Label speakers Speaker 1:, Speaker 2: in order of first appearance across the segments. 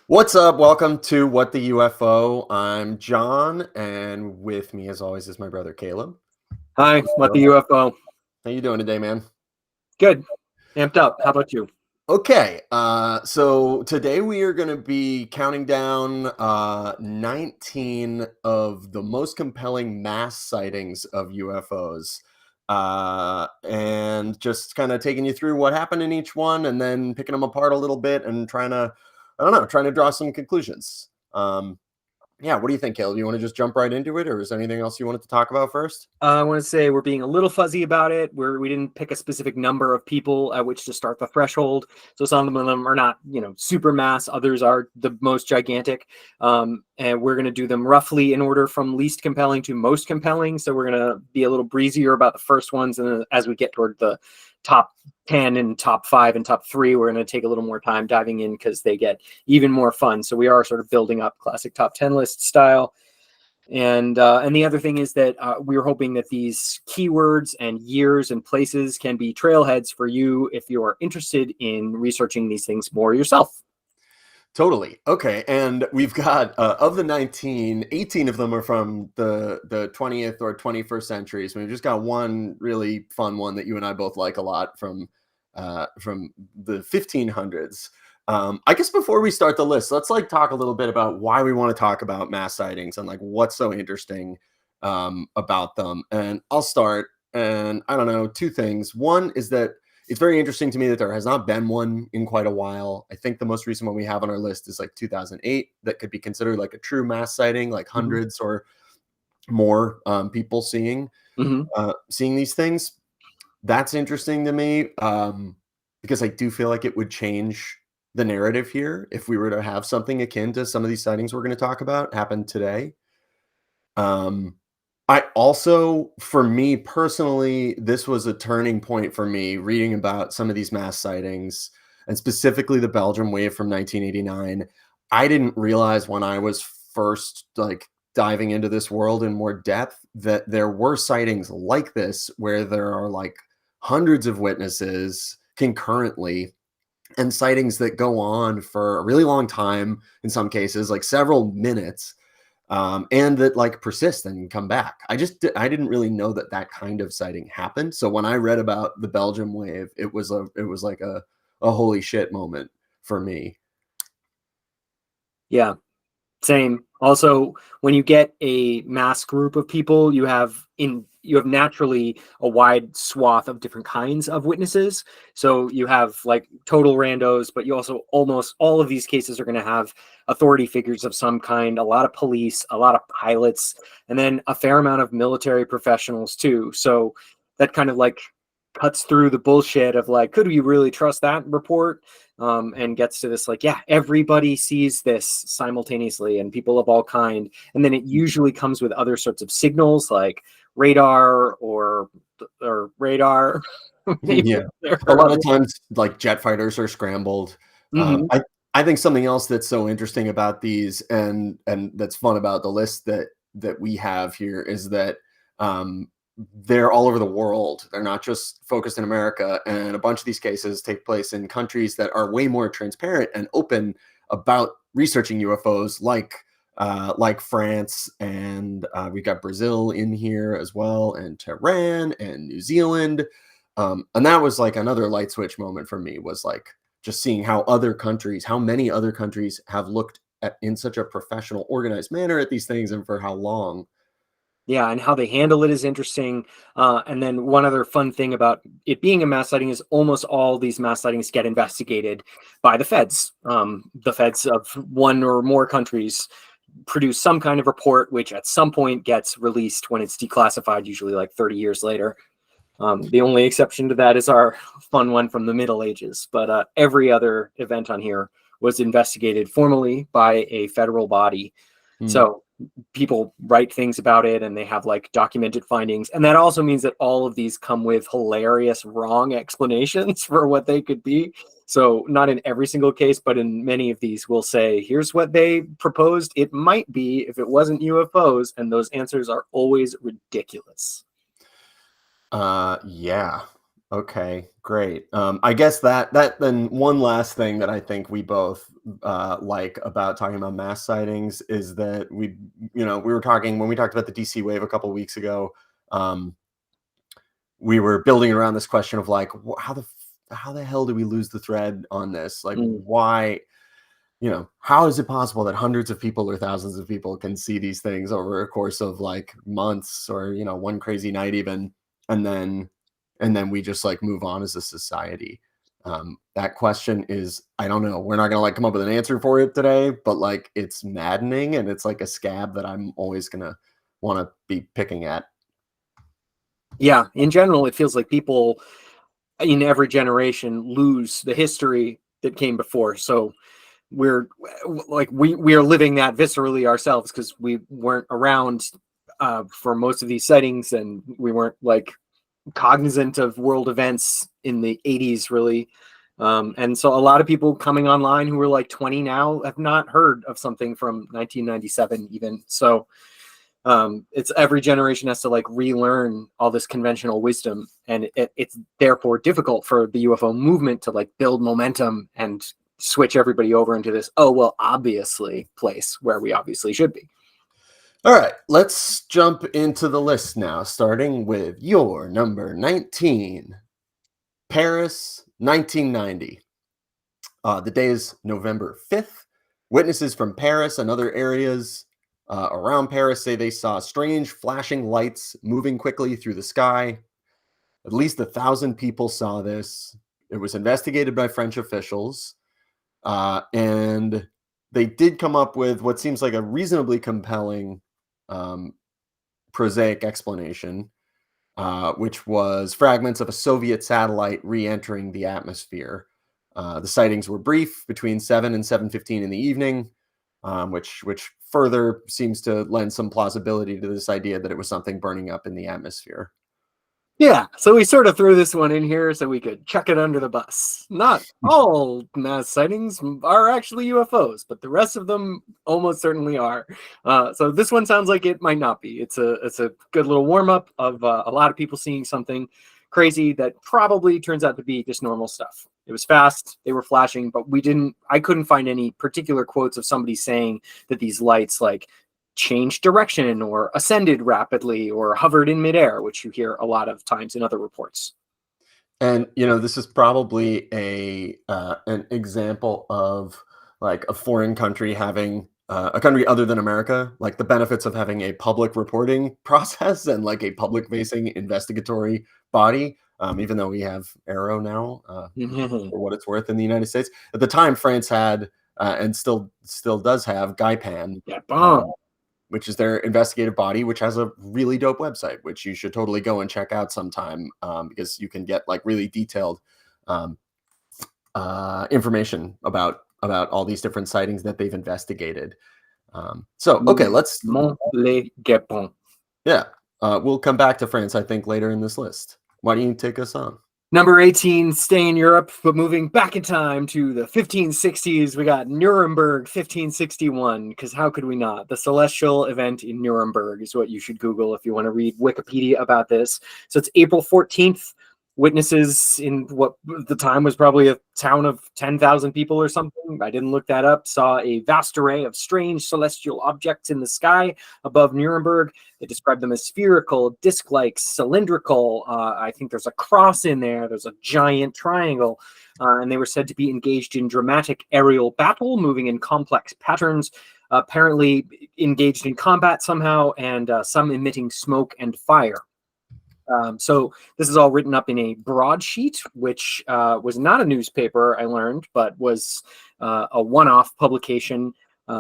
Speaker 1: What's up? Welcome to What the UFO. I'm John, and with me, as always, is my brother Caleb.
Speaker 2: Hi, what the UFO?
Speaker 1: How you doing today, man?
Speaker 2: Good. Amped up. How about you?
Speaker 1: Okay, so today we are going to be counting down 19 of the most compelling mass sightings of UFOs, and just kind of taking you through what happened in each one, and then picking them apart a little bit and I don't know, trying to draw some conclusions. Yeah, what do you think, Caleb? You want to just jump right into it, or is there anything else you wanted to talk about first?
Speaker 2: I want to say we're being a little fuzzy about it. We didn't pick a specific number of people at which to start the threshold. So some of them are not, super mass. Others are the most gigantic. And we're going to do them roughly in order from least compelling to most compelling. So we're going to be a little breezier about the first ones. And then as we get toward the top 10 and top 5 and top 3, we're going to take a little more time diving in because they get even more fun. So we are sort of building up classic top 10 list style. And the other thing is that we're hoping that these keywords and years and places can be trailheads for you if you're interested in researching these things more yourself.
Speaker 1: Totally. Okay. And we've got of the 19, 18 of them are from the 20th or 21st centuries. We've just got one really fun one that you and I both like a lot from the 1500s. I guess before we start the list, let's talk a little bit about why we want to talk about mass sightings and what's so interesting about them. And I'll start. And I don't know, two things. One is that it's very interesting to me that there has not been one in quite a while. I think the most recent one we have on our list is 2008. That could be considered a true mass sighting, hundreds or more people seeing these things. That's interesting to me because I do feel like it would change the narrative here if we were to have something akin to some of these sightings we're going to talk about happen today. I also, for me personally, this was a turning point for me reading about some of these mass sightings and specifically the Belgium wave from 1989. I didn't realize when I was first diving into this world in more depth that there were sightings like this where there are hundreds of witnesses concurrently and sightings that go on for a really long time, in some cases, several minutes, and that persist and come back. I didn't really know that kind of sighting happened. So when I read about the Belgium wave, it was like a holy shit moment for me.
Speaker 2: Yeah, same. Also, when you get a mass group of people, you have naturally a wide swath of different kinds of witnesses. So you have total randos, but you also almost all of these cases are going to have authority figures of some kind, a lot of police, a lot of pilots, and then a fair amount of military professionals too. So that kind of cuts through the bullshit of could we really trust that report? And gets to this yeah, everybody sees this simultaneously and people of all kind. And then it usually comes with other sorts of signals like radar or radar.
Speaker 1: Yeah, a lot of times jet fighters are scrambled. I think something else that's so interesting about these and that's fun about the list that we have here is that they're all over the world. They're not just focused in America, and a bunch of these cases take place in countries that are way more transparent and open about researching UFOs, like France, and we've got Brazil in here as well, and Tehran and New Zealand. And that was another light switch moment for me, was just seeing how many other countries have looked at in such a professional, organized manner at these things and for how long.
Speaker 2: Yeah, and how they handle it is interesting. And then one other fun thing about it being a mass sighting is almost all these mass sightings get investigated by the feds. The feds of one or more countries produce some kind of report, which at some point gets released when it's declassified, usually 30 years later. The only exception to that is our fun one from the Middle Ages. But every other event on here was investigated formally by a federal body. So people write things about it and they have documented findings. And that also means that all of these come with hilarious wrong explanations for what they could be. So not in every single case, but in many of these we'll say, here's what they proposed it might be if it wasn't UFOs. And those answers are always ridiculous.
Speaker 1: Yeah. Okay, great. I guess that then one last thing that I think we both like about talking about mass sightings is that we were talking when we talked about the DC wave a couple weeks ago. Um, we were building around this question of like how the hell do we lose the thread on this? Like,
Speaker 2: Mm.
Speaker 1: why? How is it possible that hundreds of people or thousands of people can see these things over a course of like months or, one crazy night even, and then we just like move on as a society? That question is, I don't know. We're not gonna like come up with an answer for it today, but like it's maddening and it's like a scab that I'm always gonna want to be picking at.
Speaker 2: Yeah, in general, it feels like people in every generation lose the history that came before. So we're like we are living that viscerally ourselves because we weren't around for most of these sightings, and we weren't like cognizant of world events in the 80s really. And so a lot of people coming online who are like 20 now have not heard of something from 1997 even. So it's every generation has to like relearn all this conventional wisdom, and it's therefore difficult for the UFO movement to like build momentum and switch everybody over into this, oh well, obviously place where we obviously should be.
Speaker 1: All right, let's jump into the list now, starting with your number 19, Paris, 1990. The day is November 5th. Witnesses from Paris and other areas around Paris say they saw strange flashing lights moving quickly through the sky. At least 1,000 people saw this. It was investigated by French officials, and they did come up with what seems like a reasonably compelling, um, prosaic explanation, which was fragments of a Soviet satellite re-entering the atmosphere. The sightings were brief, between 7 and 7:15 in the evening, which further seems to lend some plausibility to this idea that it was something burning up in the atmosphere.
Speaker 2: Yeah, so we sort of threw this one in here so we could chuck it under the bus. Not all mass sightings are actually UFOs, but the rest of them almost certainly are. So this one sounds like it might not be. It's a good little warm up of a lot of people seeing something crazy that probably turns out to be just normal stuff. It was fast, they were flashing, but I couldn't find any particular quotes of somebody saying that these lights like changed direction or ascended rapidly or hovered in midair, which you hear a lot of times in other reports.
Speaker 1: And this is probably an example of like a foreign country having a country other than America, like the benefits of having a public reporting process and like a public facing investigatory body. Even though we have Arrow now, for what it's worth in the United States, at the time France had and still does have Gaipan,
Speaker 2: Yeah,
Speaker 1: uh,
Speaker 2: bomb.
Speaker 1: which is their investigative body, which has a really dope website, which you should totally go and check out sometime, because you can get like really detailed um, information about all these different sightings that they've investigated. So, okay, let's
Speaker 2: Les Guépons.
Speaker 1: yeah, we'll come back to France, I think, later in this list. Why don't you take us on?
Speaker 2: Number 18, staying in Europe, but moving back in time to the 1560s, we got Nuremberg 1561, because how could we not? The celestial event in Nuremberg is what you should Google if you want to read Wikipedia about this. So it's April 14th. Witnesses in what the time was probably a town of 10,000 people or something, I didn't look that up, saw a vast array of strange celestial objects in the sky above Nuremberg. They described them as spherical, disc-like, cylindrical. I think there's a cross in there. There's a giant triangle. And they were said to be engaged in dramatic aerial battle, moving in complex patterns, apparently engaged in combat somehow, and some emitting smoke and fire. So this is all written up in a broadsheet, which was not a newspaper, I learned, but was a one-off publication,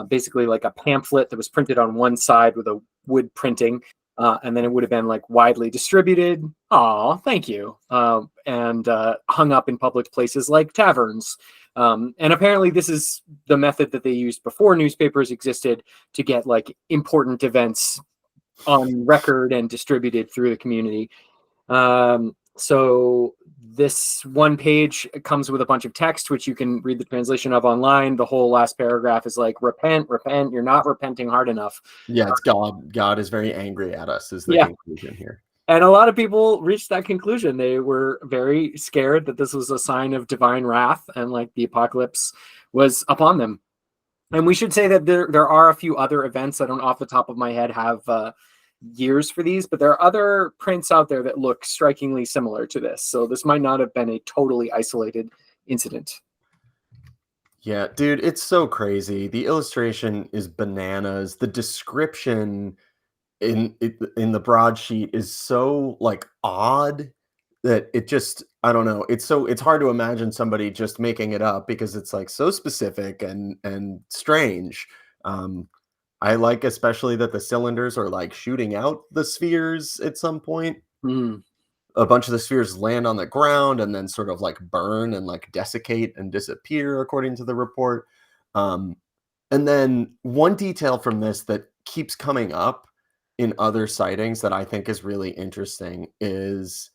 Speaker 2: basically like a pamphlet that was printed on one side with a wood printing, and then it would have been like widely distributed. Aw, thank you. And hung up in public places like taverns. And apparently this is the method that they used before newspapers existed to get like important events on record and distributed through the community. So this one page comes with a bunch of text, which you can read the translation of online. The whole last paragraph is like, repent, you're not repenting hard enough.
Speaker 1: Yeah, it's God. God is very angry at us, is the
Speaker 2: Yeah.
Speaker 1: conclusion here.
Speaker 2: And a lot of people reached that conclusion. They were very scared that this was a sign of divine wrath and like the apocalypse was upon them. And we should say that there are a few other events. I don't off the top of my head have years for these, but there are other prints out there that look strikingly similar to this. So this might not have been a totally isolated incident.
Speaker 1: Yeah, dude, it's so crazy. The illustration is bananas. The description in the broadsheet is so like odd that it just I don't know. It's hard to imagine somebody just making it up because it's like so specific and strange. I like especially that the cylinders are like shooting out the spheres at some point.
Speaker 2: Mm.
Speaker 1: A bunch of the spheres land on the ground and then sort of like burn and like desiccate and disappear according to the report. Um, and then one detail from this that keeps coming up in other sightings that I think is really interesting is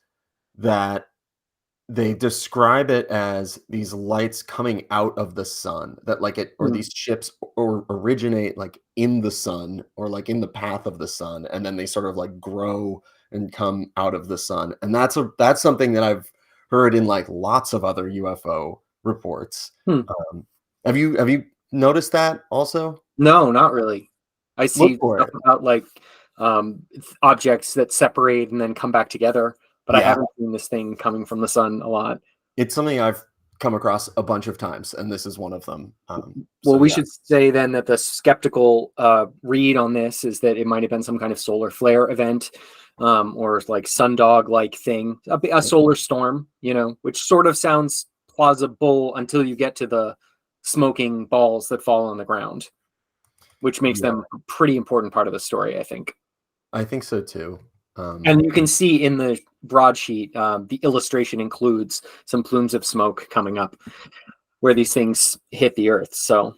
Speaker 1: that they describe it as these lights coming out of the sun, that like it or
Speaker 2: Mm.
Speaker 1: these ships or originate like in the sun or like in the path of the sun, and then they sort of like grow and come out of the sun. And that's something that I've heard in like lots of other UFO reports.
Speaker 2: Hmm.
Speaker 1: Have you noticed that also?
Speaker 2: No, not really. I
Speaker 1: Look
Speaker 2: see
Speaker 1: for
Speaker 2: stuff
Speaker 1: it.
Speaker 2: about like objects that separate and then come back together, but I
Speaker 1: Yeah,
Speaker 2: haven't seen this thing coming from the sun a lot.
Speaker 1: it's something I've come across a bunch of times, and this is one of them.
Speaker 2: Well,
Speaker 1: So
Speaker 2: we
Speaker 1: yeah,
Speaker 2: should say then that the skeptical read on this is that it might have been some kind of solar flare event, or like sundog like thing, a solar storm, which sort of sounds plausible until you get to the smoking balls that fall on the ground, which makes
Speaker 1: yeah,
Speaker 2: them a pretty important part of the story, I think.
Speaker 1: I think so too. Um,
Speaker 2: And you can see in the broadsheet, the illustration includes some plumes of smoke coming up where these things hit the earth. So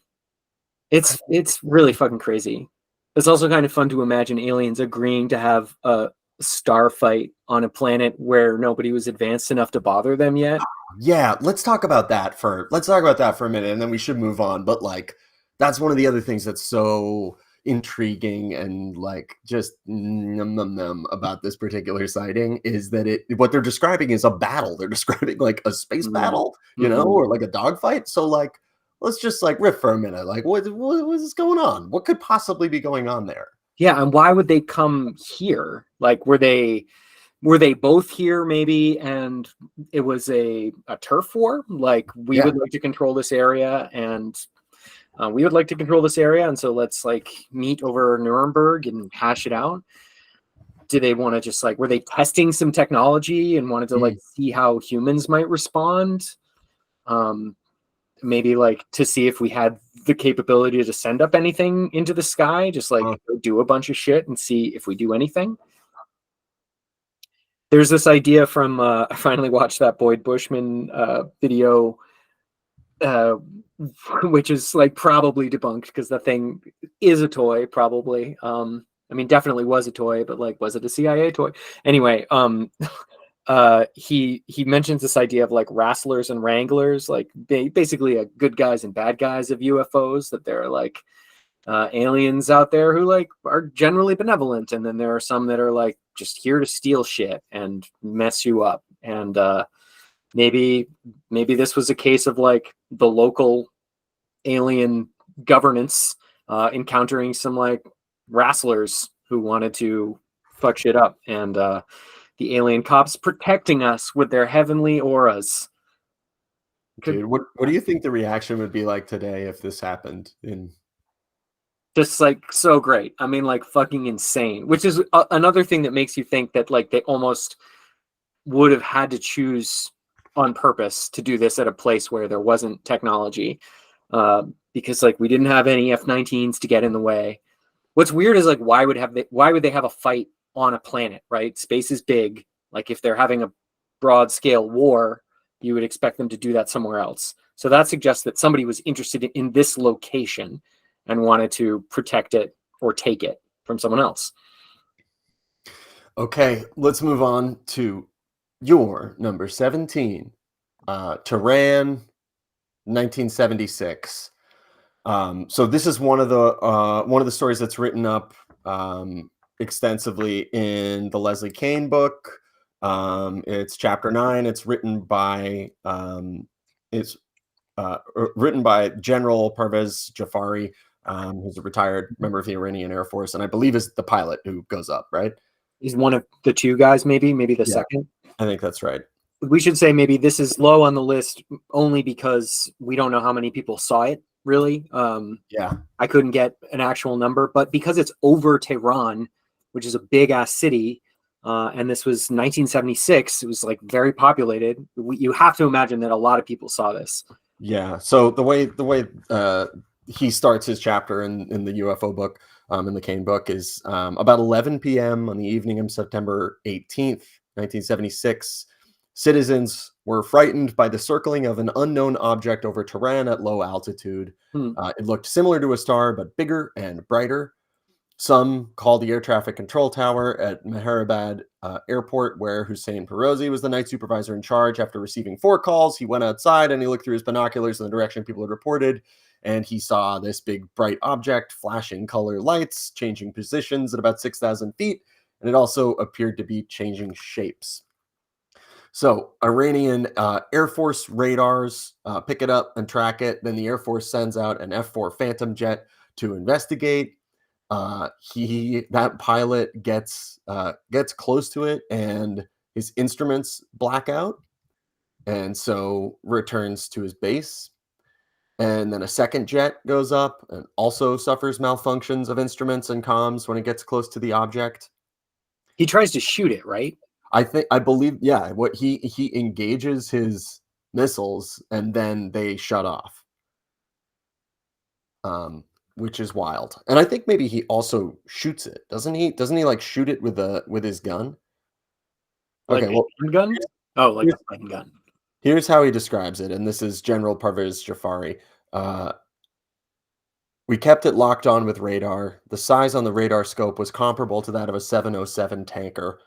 Speaker 2: it's really fucking crazy. It's also kind of fun to imagine aliens agreeing to have a star fight on a planet where nobody was advanced enough to bother them yet.
Speaker 1: Yeah, let's talk about that for a minute, and then we should move on. But like, that's one of the other things that's so intriguing and like just num num num about this particular sighting is that what they're describing is a battle. They're describing like a space
Speaker 2: Mm.
Speaker 1: battle,
Speaker 2: Mhm.
Speaker 1: or like a dogfight. So like, let's just like riff for a minute. Like, what is going on? What could possibly be going on there?
Speaker 2: Yeah, and why would they come here? Like, were they both here maybe, and it was a turf war? Like, we
Speaker 1: Yeah.
Speaker 2: would like to control this area, and we would like to control this area, and so let's like meet over Nuremberg and hash it out. Do they want to just like, were they testing some technology and wanted to like
Speaker 1: Mm.
Speaker 2: see how humans might respond? Um, Maybe like to see if we had the capability to send up anything into the sky, just like
Speaker 1: Uh,
Speaker 2: do a bunch of shit and see if we do anything. There's this idea from I finally watched that Boyd Bushman video, uh, which is like probably debunked because the thing is a toy, probably. I mean, definitely was a toy, but like, was it a CIA toy? Anyway, he mentions this idea of like wrestlers and wranglers, like basically a good guys and bad guys of UFOs. That there are like aliens out there who like are generally benevolent, and then there are some that are like just here to steal shit and mess you up. And maybe this was a case of like the local alien governance encountering some like wrestlers who wanted to fuck shit up, and the alien cops protecting us with their heavenly auras. Could
Speaker 1: dude, what do you think the reaction would be like today if this happened in
Speaker 2: just like so great. I mean, like fucking insane. Which is another thing that makes you think that like they almost would have had to choose on purpose to do this at a place where there wasn't technology, because like we didn't have any F-19s to get in the way. What's weird is like why would they have a fight on a planet, right? Space is big. Like if they're having a broad scale war, you would expect them to do that somewhere else. So that suggests that somebody was interested in this location and wanted to protect it or take it from someone else.
Speaker 1: Okay, let's move on to your number 17. Tehran, 1976. So this is one of the stories that's written up. extensively in the Leslie Kean book. It's chapter 9. It's written by General Parvez Jafari, who's a retired member of the Iranian Air Force, and I believe is the pilot who goes up, right?
Speaker 2: He's one of the two guys, maybe the
Speaker 1: Yeah,
Speaker 2: second.
Speaker 1: I think that's right.
Speaker 2: We should say maybe this is low on the list only because we don't know how many people saw it, really.
Speaker 1: Yeah.
Speaker 2: I couldn't get an actual number, but because it's over Tehran, which is a big ass city, and this was 1976, it was like very populated. You have to imagine that a lot of people saw this.
Speaker 1: Yeah. So the way he starts his chapter in the UFO book, in the Kean book, is about 11 p.m. on the evening of September 18th, 1976. Citizens were frightened by the circling of an unknown object over Tehran at low altitude. It looked similar to a star, but bigger and brighter. Some called the air traffic control tower at Mehrabad Airport, where Hussein Perozi was the night supervisor in charge. After receiving 4 calls, he went outside and he looked through his binoculars in the direction people had reported, and he saw this big bright object flashing color lights, changing positions at about 6,000 feet, and it also appeared to be changing shapes. So Iranian Air Force radars pick it up and track it. Then the Air Force sends out an F-4 Phantom jet to investigate. That pilot gets close to it, and his instruments black out, and so returns to his base. And then a second jet goes up and also suffers malfunctions of instruments and comms when it gets close to the object.
Speaker 2: He tries to shoot it, right?
Speaker 1: I believe, yeah. What he engages his missiles and then they shut off. Which is wild. And I think maybe he also shoots it, doesn't he? Doesn't he like shoot it with his gun?
Speaker 2: Like
Speaker 1: Okay, well,
Speaker 2: a gun? Oh, like a fucking gun.
Speaker 1: here's how he describes it, and this is General Parvez Jafari. We kept it locked on with radar. The size on the radar scope was comparable to that of a 707 tanker.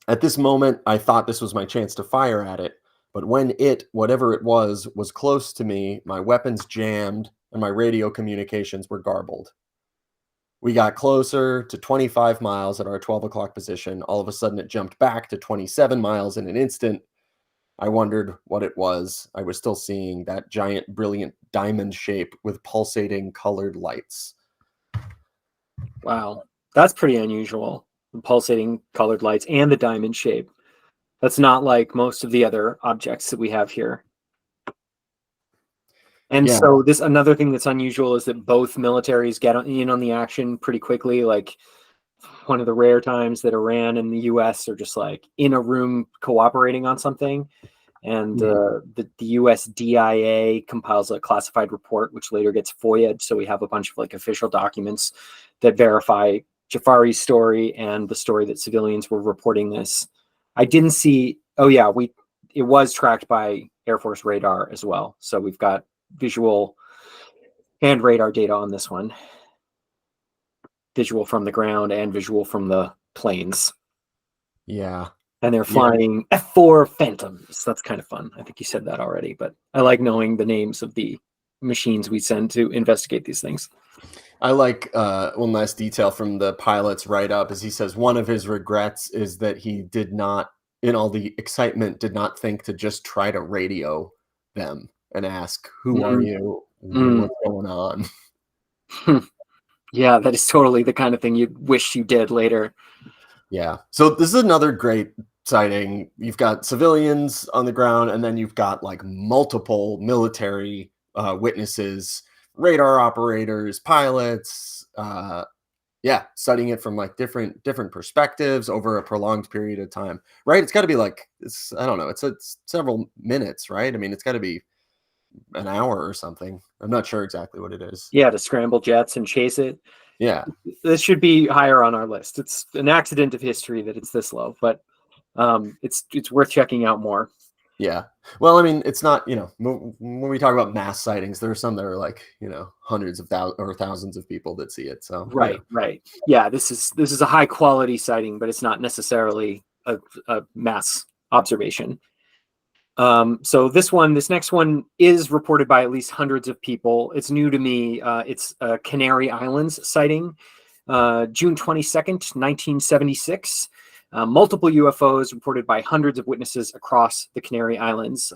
Speaker 1: At this moment, I thought this was my chance to fire at it, but when it, whatever it was close to me, my weapons jammed and my radio communications were garbled. We got closer to 25 miles at our 12 o'clock position. All of a sudden, it jumped back to 27 miles in an instant. I wondered what it was. I was still seeing that giant, brilliant diamond shape with pulsating colored lights.
Speaker 2: Wow. That's pretty unusual. The pulsating colored lights and the diamond shape. That's not like most of the other objects that we have here. And
Speaker 1: Yeah.
Speaker 2: so this another thing that's unusual is that both militaries get in on the action pretty quickly. Like one of the rare times that Iran and the US are just like in a room cooperating on something. And the US DIA compiles a classified report, which later gets FOIA'd. So we have a bunch of like official documents that verify Jafari's story and the story that civilians were reporting this. I didn't see, oh yeah, it was tracked by Air Force radar as well. So we've got visual and radar data on this one. Visual from the ground and visual from the planes.
Speaker 1: Yeah.
Speaker 2: And they're flying F-4 Phantoms. That's kind of fun. I think you said that already, but I like knowing the names of the machines we send to investigate these things.
Speaker 1: I like one last detail from the pilot's write-up is he says one of his regrets is that he did not, in all the excitement, did not think to just try to radio them and ask, who are you? What's going on?
Speaker 2: Yeah, that is totally the kind of thing you wish you did later.
Speaker 1: Yeah. So this is another great sighting. You've got civilians on the ground, and then you've got like multiple military witnesses, radar operators, pilots, studying it from like different perspectives over a prolonged period of time, right? It's got to be like, I don't know, it's several minutes, right? I mean, it's got to be an hour or something. I'm not sure exactly what it is.
Speaker 2: Yeah, to scramble jets and chase it.
Speaker 1: Yeah.
Speaker 2: This should be higher on our list. It's an accident of history that it's this low, but it's worth checking out more.
Speaker 1: Yeah. Well, I mean, it's not, when we talk about mass sightings, there are some that are like, hundreds of thousands of people that see it. So
Speaker 2: right. Yeah, this is a high quality sighting, but it's not necessarily a mass observation. So this next one is reported by at least hundreds of people. It's new to me. It's a Canary Islands sighting. June 22nd, 1976. Multiple UFOs reported by hundreds of witnesses across the Canary Islands.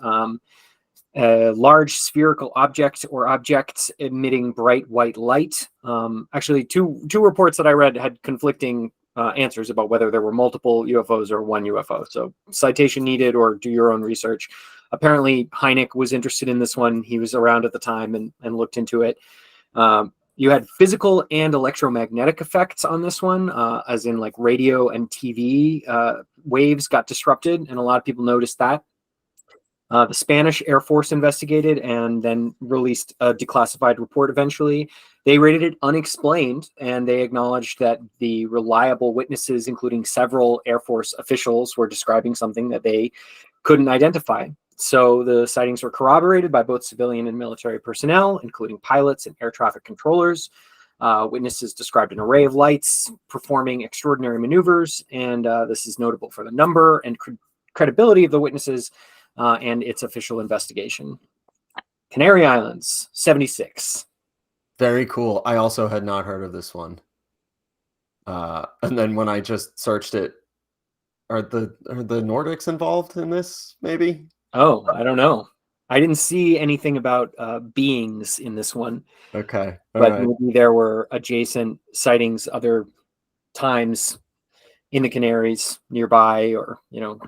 Speaker 2: A large spherical object or objects emitting bright white light. Actually, two reports that I read had conflicting answers about whether there were multiple UFOs or one UFO. So citation needed, or do your own research. Apparently, Hynek was interested in this one. He was around at the time and looked into it. You had physical and electromagnetic effects on this one, as in like radio and TV waves got disrupted, and a lot of people noticed that. The Spanish Air Force investigated and then released a declassified report eventually. They rated it unexplained, and they acknowledged that the reliable witnesses, including several Air Force officials, were describing something that they couldn't identify. So the sightings were corroborated by both civilian and military personnel, including pilots and air traffic controllers. Witnesses described an array of lights performing extraordinary maneuvers, and this is notable for the number and credibility of the witnesses and its official investigation. Canary Islands, 76.
Speaker 1: Very cool. I also had not heard of this one. And then when I just searched it, are the Nordics involved in this, maybe?
Speaker 2: Oh, I don't know. I didn't see anything about beings in this one.
Speaker 1: Okay.
Speaker 2: But maybe there were adjacent sightings other times in the Canaries nearby, or, you know,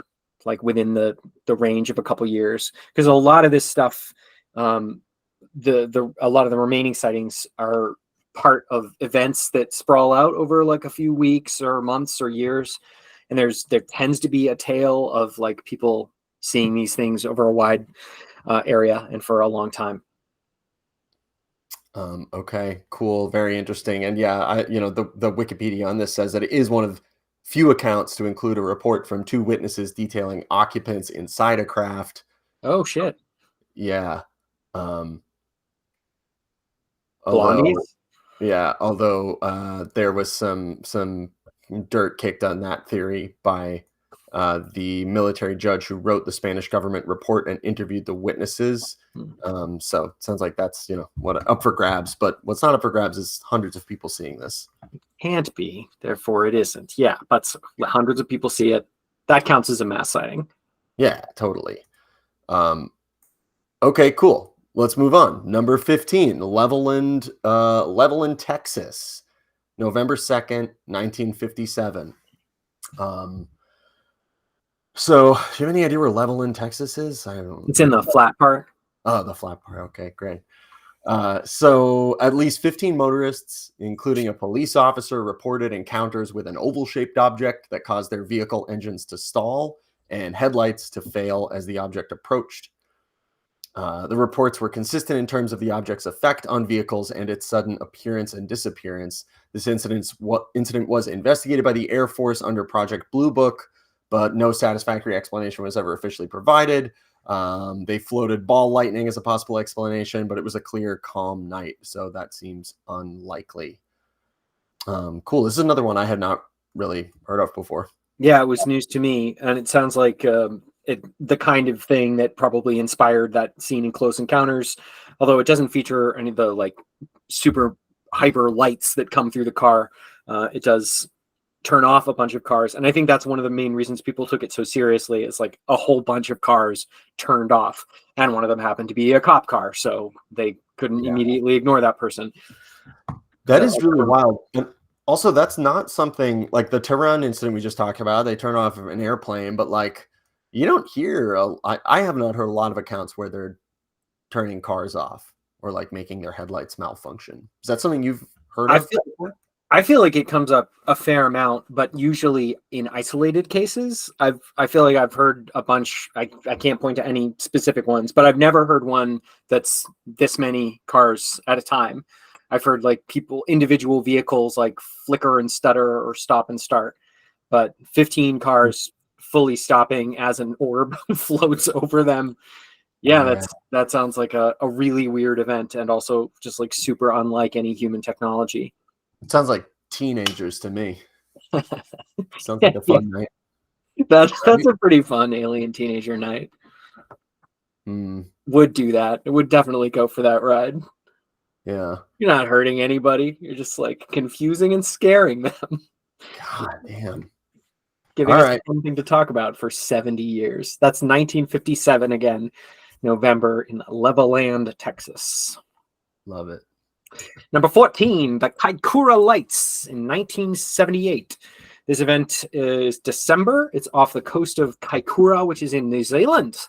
Speaker 2: like within the range of a couple years. Because a lot of this stuff, a lot of the remaining sightings are part of events that sprawl out over like a few weeks or months or years. And there tends to be a tale of like people seeing these things over a wide area and for a long time.
Speaker 1: Okay, cool. Very interesting. And yeah, the Wikipedia on this says that it is one of few accounts to include a report from two witnesses detailing occupants inside a craft.
Speaker 2: Oh, shit.
Speaker 1: Yeah.
Speaker 2: Blondies?
Speaker 1: Although there was some dirt kicked on that theory by the military judge who wrote the Spanish government report and interviewed the witnesses. So it sounds like that's, what up for grabs, but what's not up for grabs is hundreds of people seeing this.
Speaker 2: Can't be, therefore it isn't. Yeah, but hundreds of people see it. That counts as a mass sighting.
Speaker 1: Yeah, totally. Okay, cool. Let's move on. Number 15, Levelland, Texas, November 2nd, 1957. So, do you have any idea where Levelland, Texas is?
Speaker 2: It's in the flat part.
Speaker 1: Oh, the flat part. Okay, great. So, at least 15 motorists, including a police officer, reported encounters with an oval-shaped object that caused their vehicle engines to stall and headlights to fail as the object approached. The reports were consistent in terms of the object's effect on vehicles and its sudden appearance and disappearance. This incident was investigated by the Air Force under Project Blue Book, but no satisfactory explanation was ever officially provided. They floated ball lightning as a possible explanation, but it was a clear, calm night, so that seems unlikely. Cool. This is another one I had not really heard of before.
Speaker 2: Yeah, it was news to me, and it sounds like the kind of thing that probably inspired that scene in Close Encounters, although it doesn't feature any of the like super hyper lights that come through the car. It does turn off a bunch of cars, and I think that's one of the main reasons people took it so seriously. It's like a whole bunch of cars turned off, and one of them happened to be a cop car, so they couldn't immediately ignore that person.
Speaker 1: That is really wild. And also, that's not something like the Tehran incident we just talked about. They turn off an airplane, but like you don't hear. I have not heard a lot of accounts where they're turning cars off or like making their headlights malfunction. Is that something you've heard of?
Speaker 2: I feel like it comes up a fair amount, but usually in isolated cases. I feel like I've heard a bunch. I can't point to any specific ones, but I've never heard one that's this many cars at a time. I've heard like individual vehicles like flicker and stutter or stop and start, but 15 cars fully stopping as an orb floats over them. Yeah, that sounds like a really weird event, and also just like super unlike any human technology.
Speaker 1: It sounds like teenagers to me. Sounds like a fun night.
Speaker 2: That's a pretty fun alien teenager night. Would do that. It would definitely go for that ride.
Speaker 1: Yeah.
Speaker 2: You're not hurting anybody. You're just like confusing and scaring them,
Speaker 1: God damn. All
Speaker 2: giving us
Speaker 1: right.
Speaker 2: something to talk about for 70 years. That's 1957 again, November in Levelland, Texas.
Speaker 1: Love it.
Speaker 2: Number 14, the Kaikoura Lights in 1978. This event is December. It's off the coast of Kaikoura, which is in New Zealand.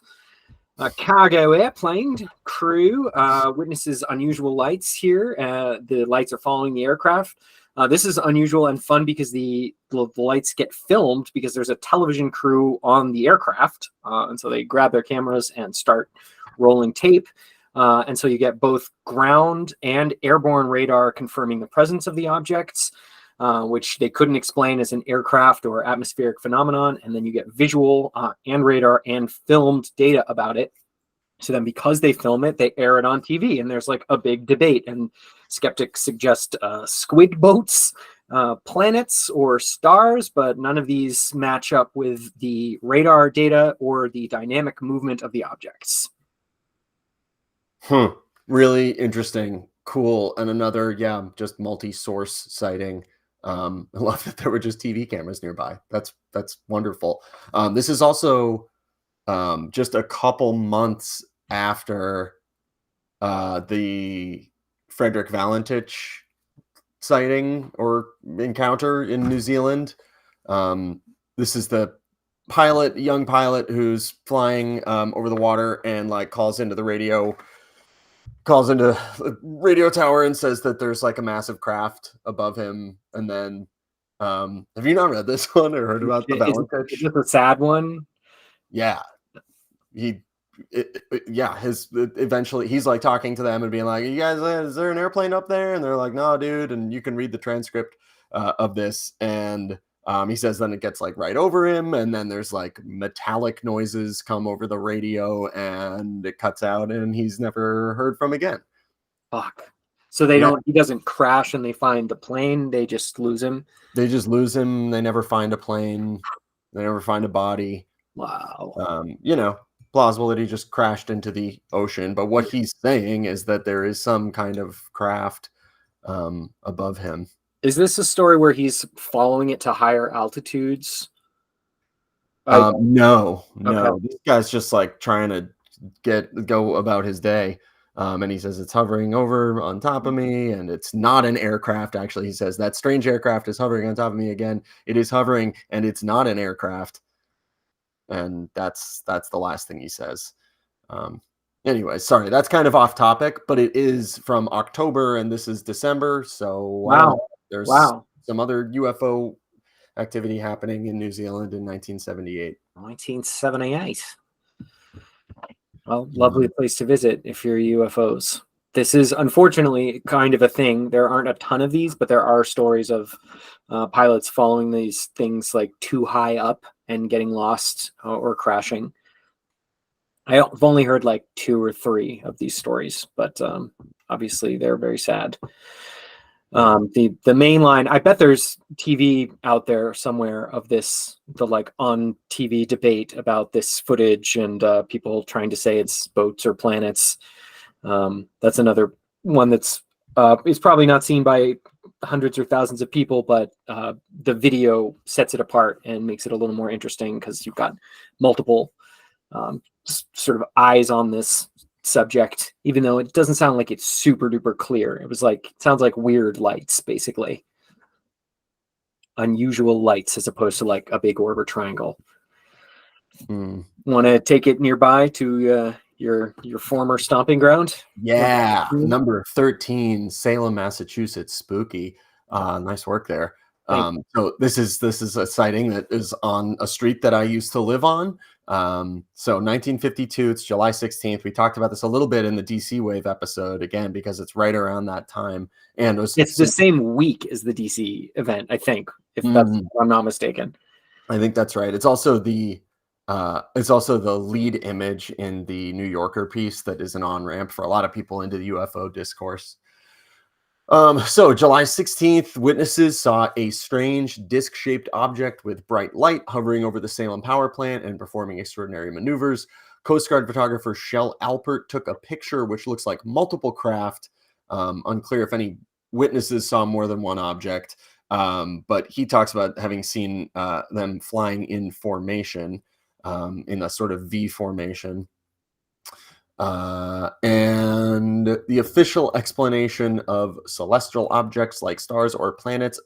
Speaker 2: A cargo airplane crew witnesses unusual lights here. The lights are following the aircraft. This is unusual and fun because the lights get filmed because there's a television crew on the aircraft. And so they grab their cameras and start rolling tape. And so you get both ground and airborne radar confirming the presence of the objects, which they couldn't explain as an aircraft or atmospheric phenomenon. And then you get visual and radar and filmed data about it. So then because they film it, they air it on TV. And there's like a big debate. And skeptics suggest squid boats, planets, or stars, but none of these match up with the radar data or the dynamic movement of the objects.
Speaker 1: Really interesting, cool, and another, just multi-source sighting. I love that there were just TV cameras nearby. That's wonderful. This is also just a couple months after the Frederick Valentich sighting or encounter in New Zealand. This is the young pilot who's flying over the water and like calls into the radio tower and says that there's like a massive craft above him. And then have you not read this one or heard about the Valentich?
Speaker 2: Is this a sad one?
Speaker 1: Yeah. Eventually he's like talking to them and being like, you guys, is there an airplane up there? And they're like, no, dude. And you can read the transcript of this. And he says then it gets like right over him, and then there's like metallic noises come over the radio, and it cuts out, and he's never heard from again.
Speaker 2: Fuck. So he doesn't crash and they find the plane, they just lose him.
Speaker 1: They just lose him. They never find a plane. They never find a body.
Speaker 2: Wow.
Speaker 1: Plausible that he just crashed into the ocean. But what he's saying is that there is some kind of craft above him.
Speaker 2: Is this a story where he's following it to higher altitudes?
Speaker 1: No.
Speaker 2: Okay.
Speaker 1: This guy's just like trying to go about his day. And he says it's hovering over on top of me, and it's not an aircraft. Actually, he says that strange aircraft is hovering on top of me again. It is hovering, and it's not an aircraft. And that's the last thing he says. Anyway, sorry, that's kind of off topic, but it is from October, and this is December. So
Speaker 2: wow.
Speaker 1: There's some other UFO activity happening in New Zealand in 1978.
Speaker 2: 1978. Well, lovely place to visit if you're UFOs. This is unfortunately kind of a thing. There aren't a ton of these, but there are stories of pilots following these things like too high up and getting lost or crashing. I've only heard like 2 or 3 of these stories, but obviously they're very sad. The main line, I bet there's TV out there somewhere of the like on TV debate about this footage and people trying to say it's boats or planets. That's another one that's is probably not seen by hundreds or thousands of people, but the video sets it apart and makes it a little more interesting because you've got multiple sort of eyes on this subject, even though it doesn't sound like it's super duper clear. It sounds like weird lights, basically. Unusual lights as opposed to like a big orb or triangle. Want to take it nearby to your former stomping ground?
Speaker 1: Yeah, number 13, Salem, Massachusetts. Spooky. Nice work there. So this is a sighting that is on a street that I used to live on. So 1952, it's July 16th. We talked about this a little bit in the DC Wave episode, again, because it's right around that time. And
Speaker 2: it's the same week as the DC event, I think, if I'm not mistaken.
Speaker 1: I think that's right. It's also the lead image in the New Yorker piece that is an on-ramp for a lot of people into the UFO discourse. So July 16th, witnesses saw a strange disc-shaped object with bright light hovering over the Salem power plant and performing extraordinary maneuvers. Coast Guard photographer Shell Alpert took a picture which looks like multiple craft Unclear if any witnesses saw more than one object, but he talks about having seen them flying in formation, in a sort of V formation. And the official explanation of celestial objects like stars or planets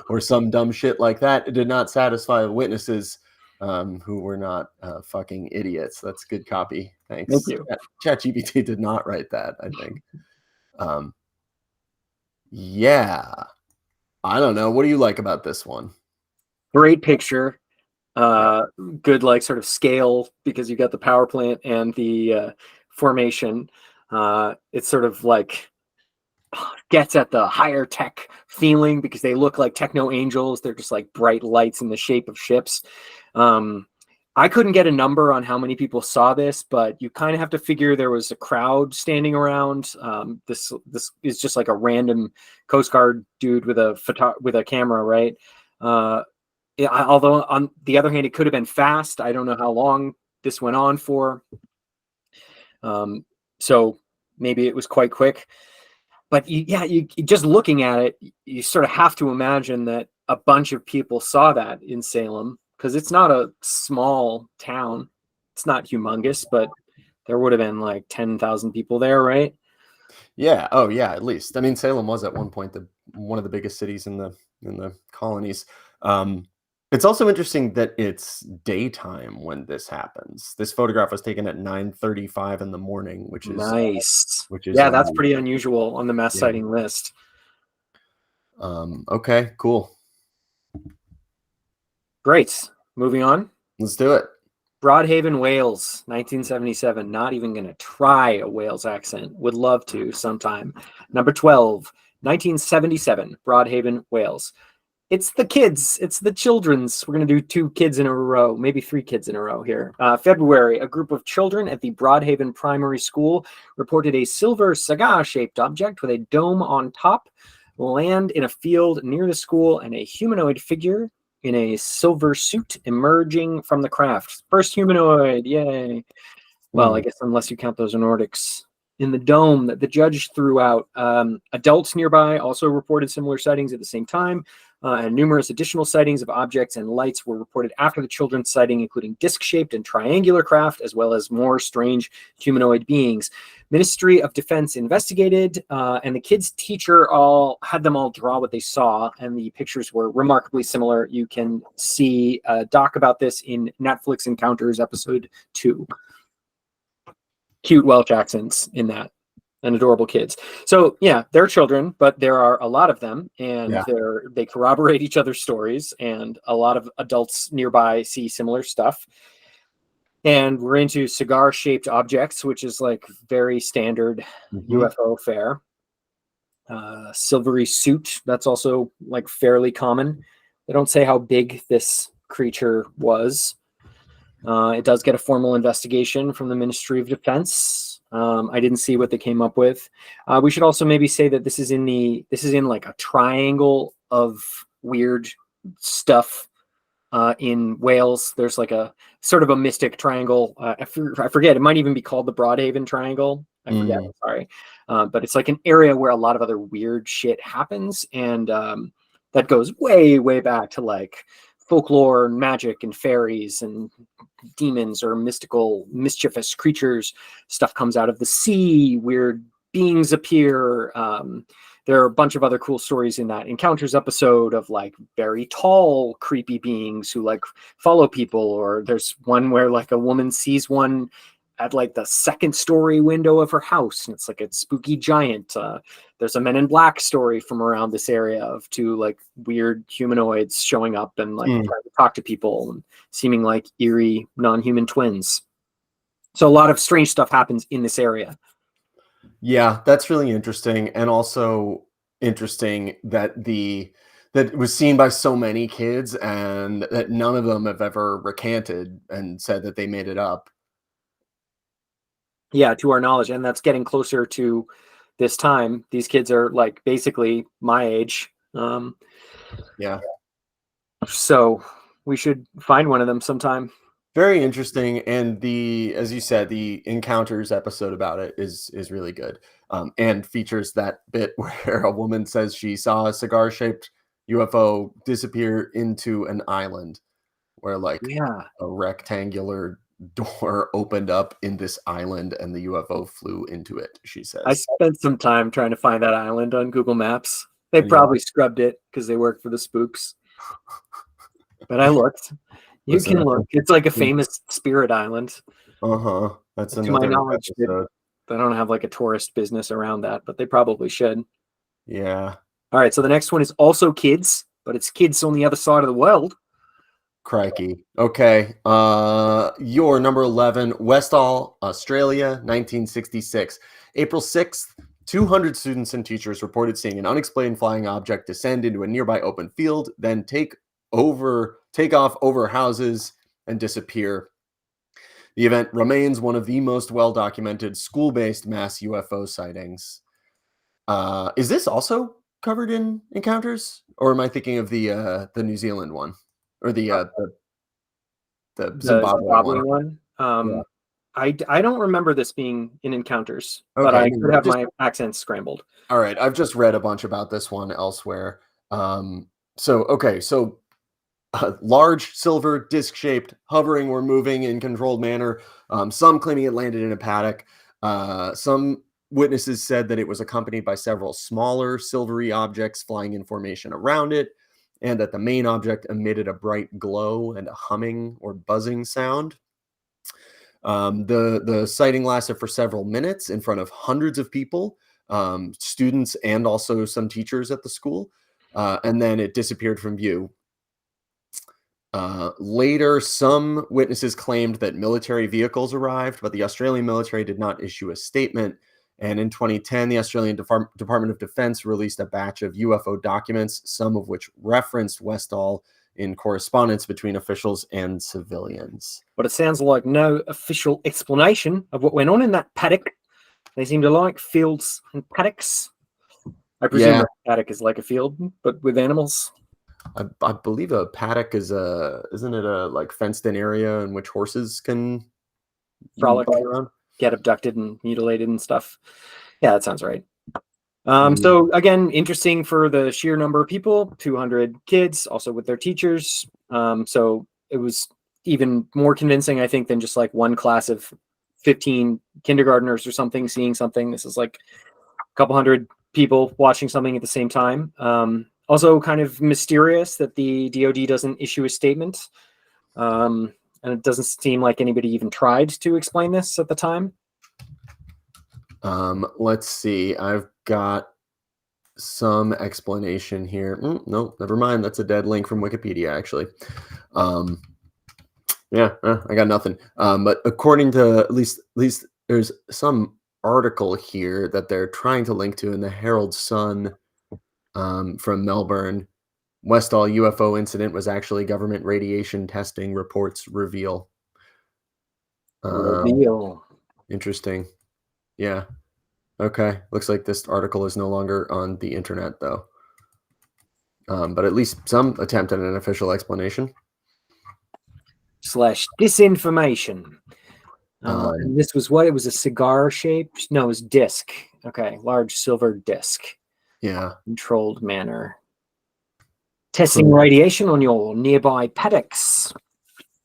Speaker 1: or some dumb shit like that did not satisfy witnesses who were not fucking idiots. That's good copy.
Speaker 2: Thank
Speaker 1: Thanks.
Speaker 2: you.
Speaker 1: ChatGPT did not write that, I think. Yeah. I don't know. What do you like about this one?
Speaker 2: Great picture. Good, like, sort of scale, because you got the power plant and the formation. It's sort of like gets at the higher tech feeling because they look like techno angels. They're just like bright lights in the shape of ships. I couldn't get a number on how many people saw this, but you kind of have to figure there was a crowd standing around. This is just like a random Coast Guard dude with a camera, right? Although on the other hand, it could have been fast. I don't know how long this went on for. So maybe it was quite quick. But you just looking at it, you sort of have to imagine that a bunch of people saw that in Salem, because it's not a small town. It's not humongous, but there would have been like 10,000 people there, right?
Speaker 1: Yeah. Oh, yeah. At least. I mean, Salem was at one point one of the biggest cities in the colonies. It's also interesting that it's daytime when this happens. This photograph was taken at 9:35 in the morning, which is
Speaker 2: Nice.
Speaker 1: which is
Speaker 2: Yeah, that's pretty unusual on the mass
Speaker 1: yeah.
Speaker 2: sighting list.
Speaker 1: Okay, cool.
Speaker 2: Great. Moving on.
Speaker 1: Let's do it.
Speaker 2: Broadhaven, Wales, 1977. Not even going to try a Wales accent. Would love to sometime. Number 12, 1977. Broadhaven, Wales. It's the kids. It's the children's. We're going to do 2 kids in a row, maybe 3 kids in a row here. February, a group of children at the Broadhaven Primary School reported a silver cigar-shaped object with a dome on top land in a field near the school, and a humanoid figure in a silver suit emerging from the craft. First humanoid, yay. Well, I guess unless you count those Nordics. In the dome that the judge threw out. Adults nearby also reported similar sightings at the same time, and numerous additional sightings of objects and lights were reported after the children's sighting, including disc-shaped and triangular craft, as well as more strange humanoid beings. Ministry of Defense investigated, and the kids' teacher had them all draw what they saw, and the pictures were remarkably similar. You can see a doc about this in Netflix Encounters episode 2. Cute Welsh accents in that, and adorable kids. So yeah, they're children, but there are a lot of them, and they corroborate each other's stories, and a lot of adults nearby see similar stuff. And we're into cigar-shaped objects, which is like very standard UFO fare. Silvery suit, that's also like fairly common. They don't say how big this creature was. It does get a formal investigation from the Ministry of Defense. I didn't see what they came up with. We should also maybe say that this is in like a triangle of weird stuff in Wales. There's like a sort of a mystic triangle. I forget. It might even be called the Broadhaven Triangle. I forget. I'm sorry. But it's like an area where a lot of other weird shit happens, and that goes way, way back to like folklore and magic and fairies and demons or mystical, mischievous creatures. Stuff comes out of the sea. Weird beings appear. There are a bunch of other cool stories in that Encounters episode of like very tall, creepy beings who like follow people. Or there's one where like a woman sees one at like the 2nd story window of her house, and it's like a spooky giant. There's a Men in Black story from around this area of 2 like weird humanoids showing up and like trying to talk to people and seeming like eerie non-human twins. So a lot of strange stuff happens in this area.
Speaker 1: Yeah, that's really interesting, and also interesting that that it was seen by so many kids, and that none of them have ever recanted and said that they made it up.
Speaker 2: Yeah, to our knowledge, and that's getting closer to this time. These kids are like basically my age.
Speaker 1: Yeah.
Speaker 2: So we should find one of them sometime.
Speaker 1: Very interesting, and as you said, the Encounters episode about it is really good. and features that bit where a woman says she saw a cigar-shaped UFO disappear into an island, where like
Speaker 2: Yeah.
Speaker 1: a rectangular door opened up in this island and the UFO flew into it, she
Speaker 2: I
Speaker 1: says.
Speaker 2: spent some time trying to find that island on Google Maps. They
Speaker 1: Yeah,
Speaker 2: probably scrubbed it because they work for the spooks. But I looked. You
Speaker 1: listen,
Speaker 2: can look. It's like a famous spirit island.
Speaker 1: uh-huh. That's
Speaker 2: To my
Speaker 1: another
Speaker 2: knowledge,
Speaker 1: episode.
Speaker 2: they don't have like a tourist business around that, but they probably should.
Speaker 1: Yeah.
Speaker 2: All right, so the next one is also kids, but it's kids on the other side of the world.
Speaker 1: Crikey. Okay. Your number 11, Westall, Australia, 1966. April 6th, 200 students and teachers reported seeing an unexplained flying object descend into a nearby open field, then take off over houses and disappear. The event remains one of the most well-documented school-based mass UFO sightings. Is this also covered in Encounters, or am I thinking of the New Zealand one, or the
Speaker 2: The
Speaker 1: Zimbabwe
Speaker 2: Zimbabwe
Speaker 1: one?
Speaker 2: one.
Speaker 1: Yeah.
Speaker 2: I don't remember this being in Encounters, but
Speaker 1: Okay.
Speaker 2: I
Speaker 1: No,
Speaker 2: could have
Speaker 1: just
Speaker 2: my accents scrambled.
Speaker 1: all right. I've just read a bunch about this one elsewhere. So a large silver disc-shaped, hovering or moving in controlled manner. Some claiming it landed in a paddock. Some witnesses said that it was accompanied by several smaller silvery objects flying in formation around it, and that the main object emitted a bright glow and a humming or buzzing sound. The sighting lasted for several minutes in front of hundreds of people, students and also some teachers at the school, and then it disappeared from view. Later, some witnesses claimed that military vehicles arrived, but the Australian military did not issue a statement. And in 2010, the Australian Department of Defense released a batch of UFO documents, some of which referenced Westall in correspondence between officials and civilians.
Speaker 2: But it sounds like no official explanation of what went on in that paddock. They seem to like fields and paddocks. I presume
Speaker 1: Yeah,
Speaker 2: a paddock is like a field, but with animals.
Speaker 1: I believe a paddock isn't it a like fenced in area in which horses can
Speaker 2: Frolic,
Speaker 1: run around?
Speaker 2: get abducted and mutilated and stuff. Yeah, that sounds right.
Speaker 1: Mm,
Speaker 2: So again, interesting for the sheer number of people, 200 kids, also with their teachers. So it was even more convincing, I think, than just like one class of 15 kindergartners or something seeing something. This is like a couple hundred people watching something at the same time. Also kind of mysterious that the DoD doesn't issue a statement. And it doesn't seem like anybody even tried to explain this at the time.
Speaker 1: let's see. I've got some explanation here. No, never mind. That's a dead link from Wikipedia, actually. Yeah, I got nothing. But according to at least there's some article here that they're trying to link to in the Herald Sun from Melbourne. Westall UFO incident was actually government radiation testing, reports reveal.
Speaker 2: Reveal.
Speaker 1: Interesting. Yeah. Okay. Looks like this article is no longer on the internet, though. But at least some attempt at an official explanation.
Speaker 2: / disinformation. And this was what? It was a cigar shaped? No, it was disc. Okay, large silver disc.
Speaker 1: Yeah.
Speaker 2: Controlled manner. Testing radiation on your nearby paddocks.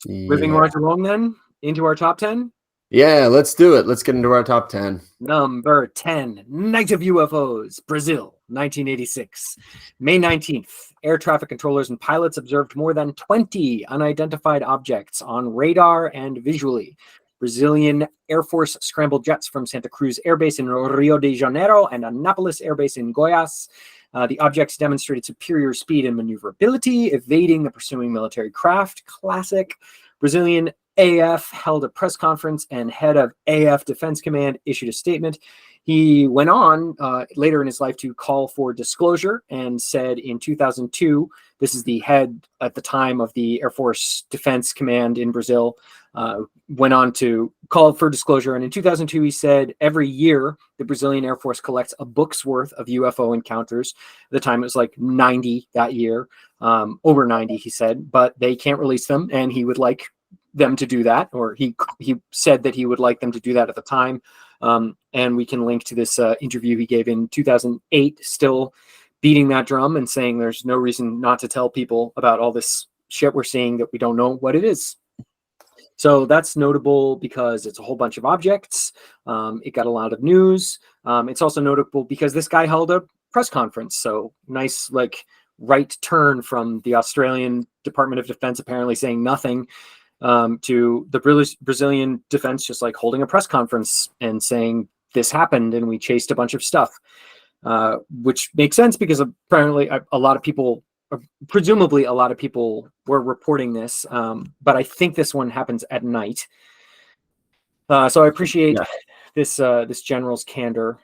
Speaker 2: Moving
Speaker 1: Yeah.
Speaker 2: right along then into our top 10.
Speaker 1: Yeah, let's do it. Let's get into our top 10.
Speaker 2: Number 10, Night of UFOs, Brazil, 1986. May 19th, air traffic controllers and pilots observed more than 20 unidentified objects on radar and visually. Brazilian Air Force scrambled jets from Santa Cruz Air Base in Rio de Janeiro and Anápolis Air Base in Goiás. The objects demonstrated superior speed and maneuverability, evading the pursuing military craft. Classic. Brazilian AF held a press conference and head of AF Defense Command issued a statement. He went on later in his life to call for disclosure and said in 2002, this is the head at the time of the Air Force Defense Command in Brazil, went on to call for disclosure. And in 2002, he said every year the Brazilian Air Force collects a book's worth of UFO encounters. At the time, it was like 90 that year, over 90, he said, but they can't release them. And he would like them to do that, or he said that he would like them to do that at the time. And we can link to this interview he gave in 2008, still beating that drum and saying there's no reason not to tell people about all this shit we're seeing that we don't know what it is. So that's notable because it's a whole bunch of objects. It got a lot of news. It's also notable because this guy held a press conference. So nice, like, right turn from the Australian Department of Defense apparently saying nothing, to the Brazilian defense just like holding a press conference and saying this happened and we chased a bunch of stuff, which makes sense because apparently a lot of people, presumably a lot of people were reporting this, but I think this one happens at night. So I appreciate this general's candor.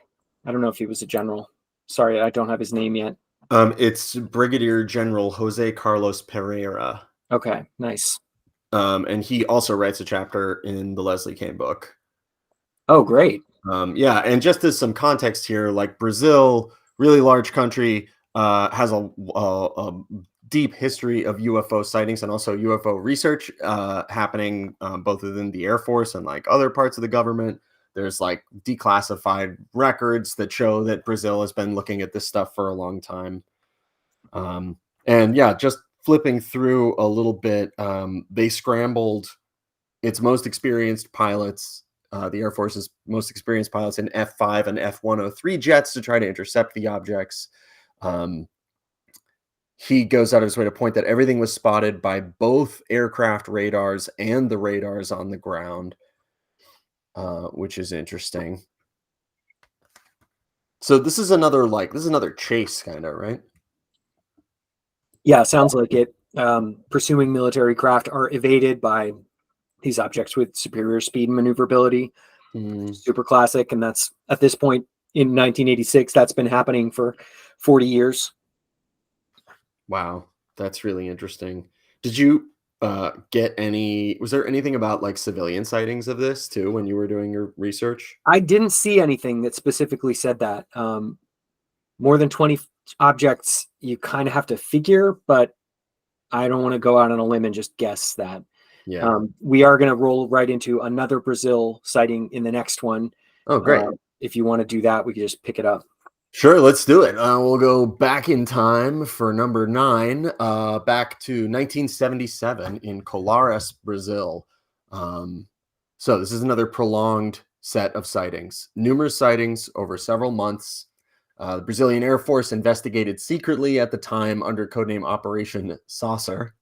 Speaker 2: I don't know if he was a general. Sorry, I don't have his name yet.
Speaker 1: It's Brigadier General Jose Carlos Pereira.
Speaker 2: Okay, nice.
Speaker 1: And he also writes a chapter in the Leslie Kean book.
Speaker 2: Oh, great.
Speaker 1: Yeah, and just as some context here, like Brazil, really large country, has a deep history of UFO sightings and also UFO research happening both within the Air Force and like other parts of the government. There's like declassified records that show that Brazil has been looking at this stuff for a long time. And yeah, just flipping through a little bit, they scrambled its most experienced pilots, the Air Force's most experienced pilots in F-5 and F-103 jets to try to intercept the objects. He goes out of his way to point that everything was spotted by both aircraft radars and the radars on the ground, which is interesting. So this is another chase kind of, right?
Speaker 2: Yeah, sounds like it. Pursuing military craft are evaded by these objects with superior speed and maneuverability. Super classic. And that's, at this point in 1986, that's been happening for 40 years.
Speaker 1: Wow, that's really interesting. Did you was there anything about like civilian sightings of this too when you were doing your research?
Speaker 2: I didn't see anything that specifically said that. More than 20 objects, you kind of have to figure, but I don't want to go out on a limb and just guess that.
Speaker 1: Yeah.
Speaker 2: We are going to roll right into another Brazil sighting in the next one.
Speaker 1: Oh, great.
Speaker 2: If you want to do that, we can just pick it up.
Speaker 1: Sure, let's do it. We'll go back in time for number 9, back to 1977 in Colares, Brazil. So this is another prolonged set of sightings. Numerous sightings over several months. The Brazilian Air Force investigated secretly at the time under codename Operation Saucer,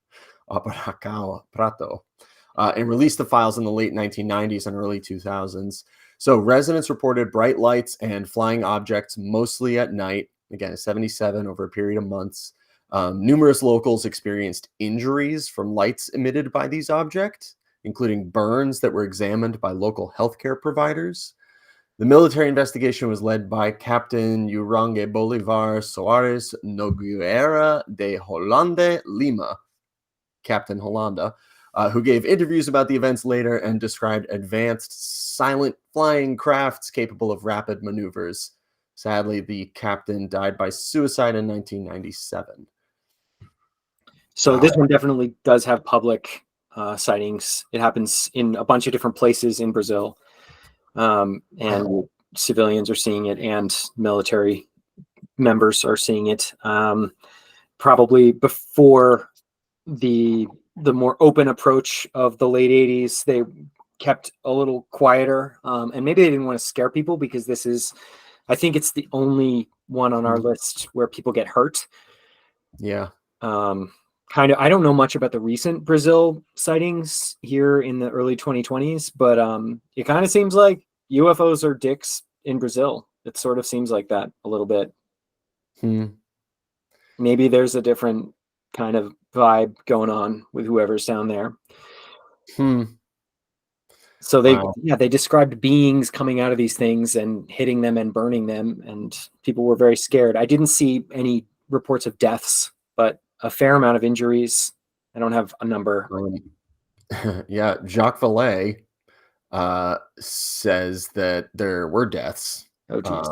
Speaker 1: Operação Prato, and released the files in the late 1990s and early 2000s. So residents reported bright lights and flying objects, mostly at night. Again, 77 over a period of months. Numerous locals experienced injuries from lights emitted by these objects, including burns that were examined by local healthcare providers. The military investigation was led by Captain Urangue Bolivar Soares Nogueira de Holanda Lima, Captain Holanda, who gave interviews about the events later and described advanced silent flying crafts capable of rapid maneuvers. Sadly, the captain died by suicide in 1997.
Speaker 2: So this one definitely does have public sightings. It happens in a bunch of different places in Brazil. And civilians are seeing it and military members are seeing it. Probably before the more open approach of the late 80s, they kept a little quieter, and maybe they didn't want to scare people because this is, I think it's the only one on our list where people get hurt.
Speaker 1: Yeah.
Speaker 2: Kind of, I don't know much about the recent Brazil sightings here in the early 2020s, but it kind of seems like UFOs are dicks in Brazil. It sort of seems like that a little bit. Maybe there's a different kind of vibe going on with whoever's down there. So they described beings coming out of these things and hitting them and burning them, and people were very scared. I didn't see any reports of deaths, but a fair amount of injuries. I don't have a number.
Speaker 1: Yeah, Jacques Vallée says that there were deaths.
Speaker 2: Oh, geez.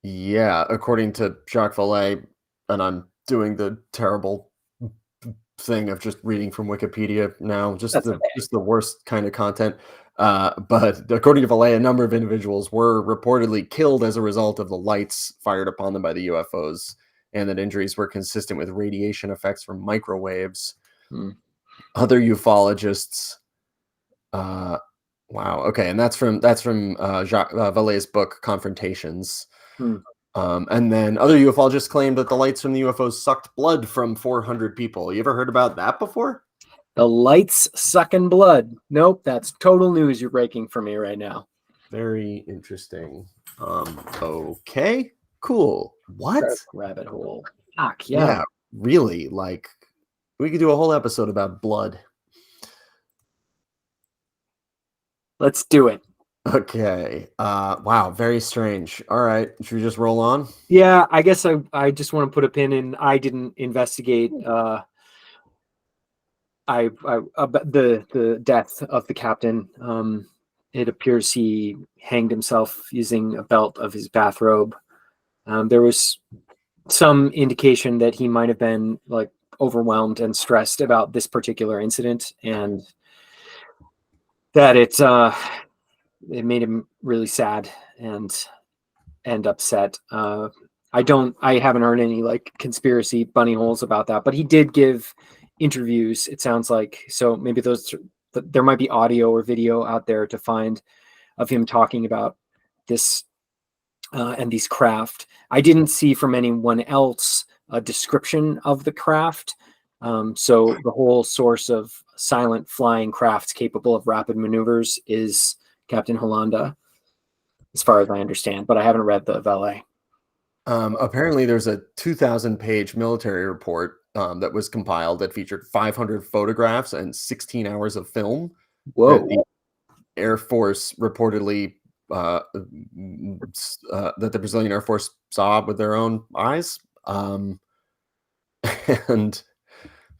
Speaker 1: Yeah, according to Jacques Vallée, and I'm doing the terrible thing of just reading from Wikipedia now, just the worst kind of content. But according to Valet, a number of individuals were reportedly killed as a result of the lights fired upon them by the UFOs, and that injuries were consistent with radiation effects from microwaves.
Speaker 2: Hmm.
Speaker 1: Other ufologists, wow, okay, and that's from Jacques Vallet's book Confrontations.
Speaker 2: Hmm.
Speaker 1: And then other ufologists claimed that the lights from the UFOs sucked blood from 400 people. You ever heard about that before?
Speaker 2: The lights sucking blood. Nope, that's total news you're breaking for me right now.
Speaker 1: Very interesting. Okay, cool. What?
Speaker 2: Rabbit hole. Fuck,
Speaker 1: Yeah, really. Like, we could do a whole episode about blood.
Speaker 2: Let's do it.
Speaker 1: Okay. Wow, very strange. All right, should we just roll on?
Speaker 2: Yeah, I guess I just want to put a pin in. I didn't investigate. The death of the captain. It appears he hanged himself using a belt of his bathrobe. There was some indication that he might have been like overwhelmed and stressed about this particular incident, and that it made him really sad and upset. I haven't heard any like conspiracy bunny holes about that, but he did give interviews, it sounds like. So maybe there might be audio or video out there to find of him talking about this and these craft. I didn't see from anyone else a description of the craft. So the whole source of silent flying crafts capable of rapid maneuvers is Captain Hollanda, as far as I understand, but I haven't read the Valet.
Speaker 1: Apparently, there's a 2,000-page military report that was compiled that featured 500 photographs and 16 hours of film.
Speaker 2: Whoa.
Speaker 1: That the Air Force reportedly that the Brazilian Air Force saw with their own eyes. And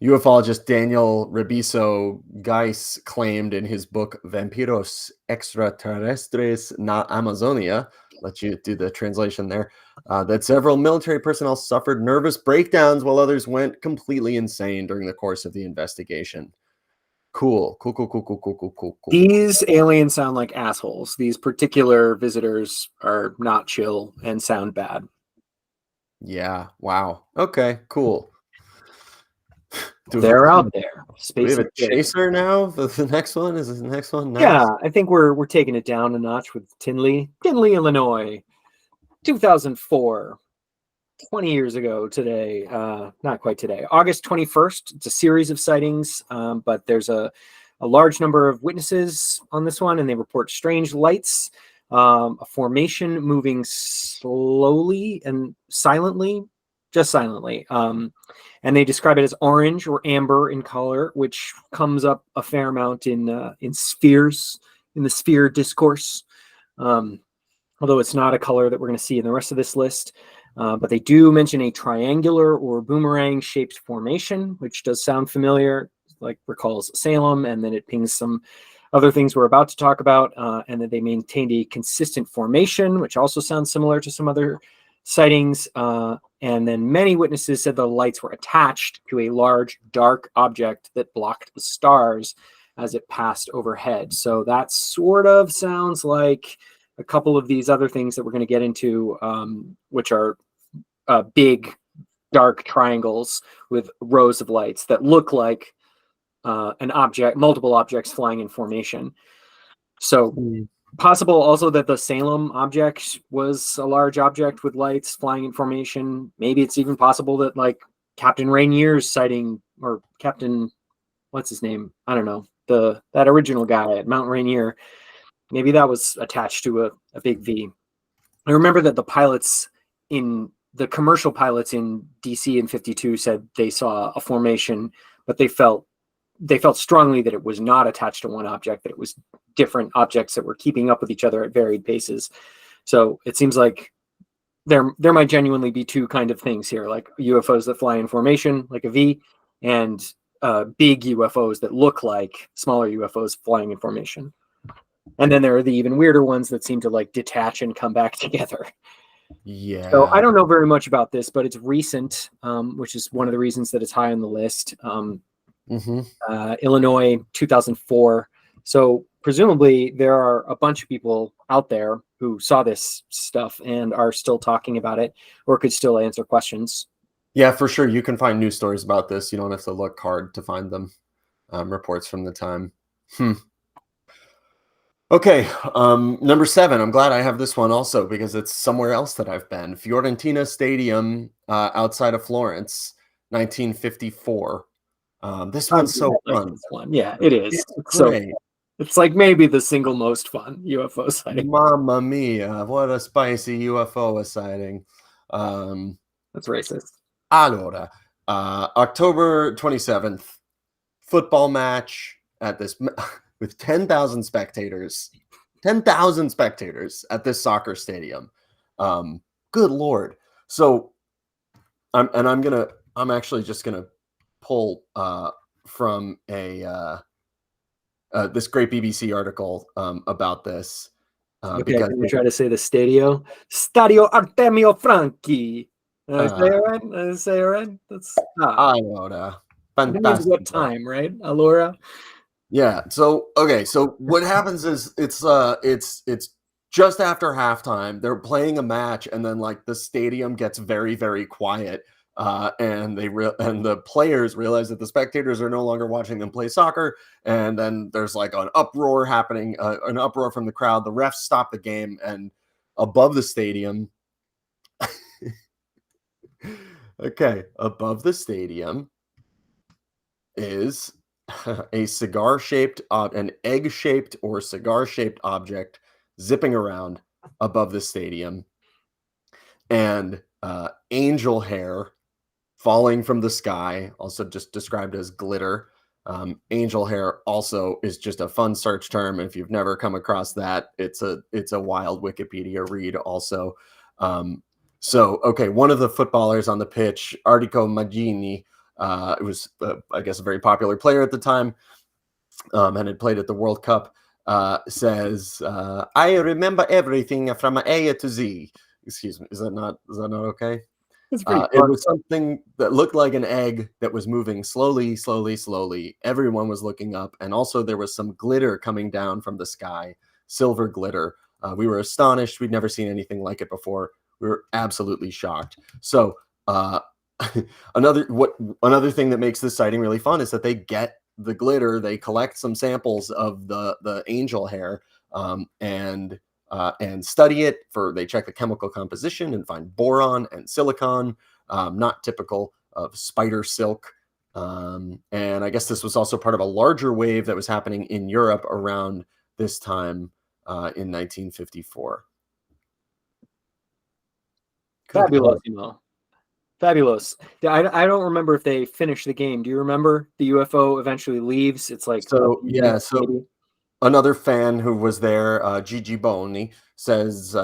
Speaker 1: ufologist Daniel Rebiso Geis claimed in his book Vampiros Extraterrestres na Amazonia, let you do the translation there, that several military personnel suffered nervous breakdowns while others went completely insane during the course of the investigation. Cool.
Speaker 2: These aliens sound like assholes. These particular visitors are not chill and sound bad.
Speaker 1: Yeah. Wow. Okay. Cool.
Speaker 2: They're out there.
Speaker 1: We have a chaser now. The next one is the next one. Nice.
Speaker 2: Yeah, I think we're taking it down a notch with Tinley, Illinois, 2004. 20 years ago today, not quite today, August 21st. It's a series of sightings, but there's a large number of witnesses on this one, and they report strange lights, a formation moving slowly and silently, just silently. And they describe it as orange or amber in color, which comes up a fair amount in spheres, in the sphere discourse. Although it's not a color that we're going to see in the rest of this list. But they do mention a triangular or boomerang-shaped formation, which does sound familiar, like recalls Salem, and then it pings some other things we're about to talk about, and that they maintained a consistent formation, which also sounds similar to some other sightings. And then many witnesses said the lights were attached to a large, dark object that blocked the stars as it passed overhead. So that sort of sounds like a couple of these other things that we're going to get into, which are big, dark triangles with rows of lights that look like multiple objects flying in formation. So possible also that the Salem object was a large object with lights flying in formation. Maybe it's even possible that like Captain Rainier's sighting, or Captain, what's his name? I don't know. That original guy at Mount Rainier, maybe that was attached to a big V. I remember that the commercial pilots in DC in 52 said they saw a formation, but they felt strongly that it was not attached to one object, that it was different objects that were keeping up with each other at varied paces. So it seems like there might genuinely be two kind of things here, like UFOs that fly in formation, like a V, and big UFOs that look like smaller UFOs flying in formation. And then there are the even weirder ones that seem to like detach and come back together.
Speaker 1: Yeah.
Speaker 2: So I don't know very much about this, but it's recent, which is one of the reasons that it's high on the list. Illinois, 2004. So presumably there are a bunch of people out there who saw this stuff and are still talking about it, or could still answer questions.
Speaker 1: Yeah, for sure. You can find news stories about this. You don't have to look hard to find them. Reports from the time. Okay, number 7. I'm glad I have this one also because it's somewhere else that I've been. Fiorentina Stadium outside of Florence, 1954. This
Speaker 2: I
Speaker 1: one's
Speaker 2: really
Speaker 1: so
Speaker 2: like
Speaker 1: fun.
Speaker 2: this one. Yeah, it is.
Speaker 1: It's
Speaker 2: It's so
Speaker 1: great.
Speaker 2: it's like maybe the single most fun UFO sighting.
Speaker 1: Mamma mia, what a spicy UFO sighting.
Speaker 2: That's racist.
Speaker 1: Allora, October 27th, football match at this with 10,000 spectators. 10,000 spectators at this soccer stadium. Good Lord. So I'm actually just gonna pull from a this great BBC article about this
Speaker 2: Okay,
Speaker 1: because
Speaker 2: can you try to say the Stadio Artemio Franchi. Did I say it right? Did I say it right? That's
Speaker 1: allora,
Speaker 2: it means what
Speaker 1: fantastico.
Speaker 2: time, right? Allora.
Speaker 1: Yeah. So okay. So what happens is it's just after halftime. They're playing a match, and then like the stadium gets very very quiet. And and the players realize that the spectators are no longer watching them play soccer, and then there's like an uproar happening, an uproar from the crowd. The refs stop the game, and above the stadium, okay, above the stadium is a an egg-shaped or cigar-shaped object zipping around above the stadium, and angel hair falling from the sky, also just described as glitter. Angel hair also is just a fun search term. If you've never come across that, it's a wild Wikipedia read also. So, okay, one of the footballers on the pitch, Artico Maggini, it was, I guess, a very popular player at the time, and had played at the World Cup, says, "I remember everything from A to Z." Excuse me, is that not okay?
Speaker 2: It's pretty
Speaker 1: It
Speaker 2: fun.
Speaker 1: was something that looked like an egg that was moving slowly, slowly, slowly. Everyone was looking up, and also there was some glitter coming down from the sky, silver glitter. We were astonished. We'd never seen anything like it before. We were absolutely shocked. So, another thing that makes this sighting really fun is that they get the glitter. They collect some samples of the angel hair, and study it for. They check the chemical composition and find boron and silicon, not typical of spider silk. And I guess this was also part of a larger wave that was happening in Europe around this time in 1954. Good
Speaker 2: Fabulous,
Speaker 1: Lord.
Speaker 2: Fabulous. I don't remember if they finished the game. Do you remember the UFO eventually leaves? It's like a
Speaker 1: So
Speaker 2: few
Speaker 1: yeah,
Speaker 2: minutes,
Speaker 1: so
Speaker 2: maybe.
Speaker 1: another fan who was there, Gigi Boni, says they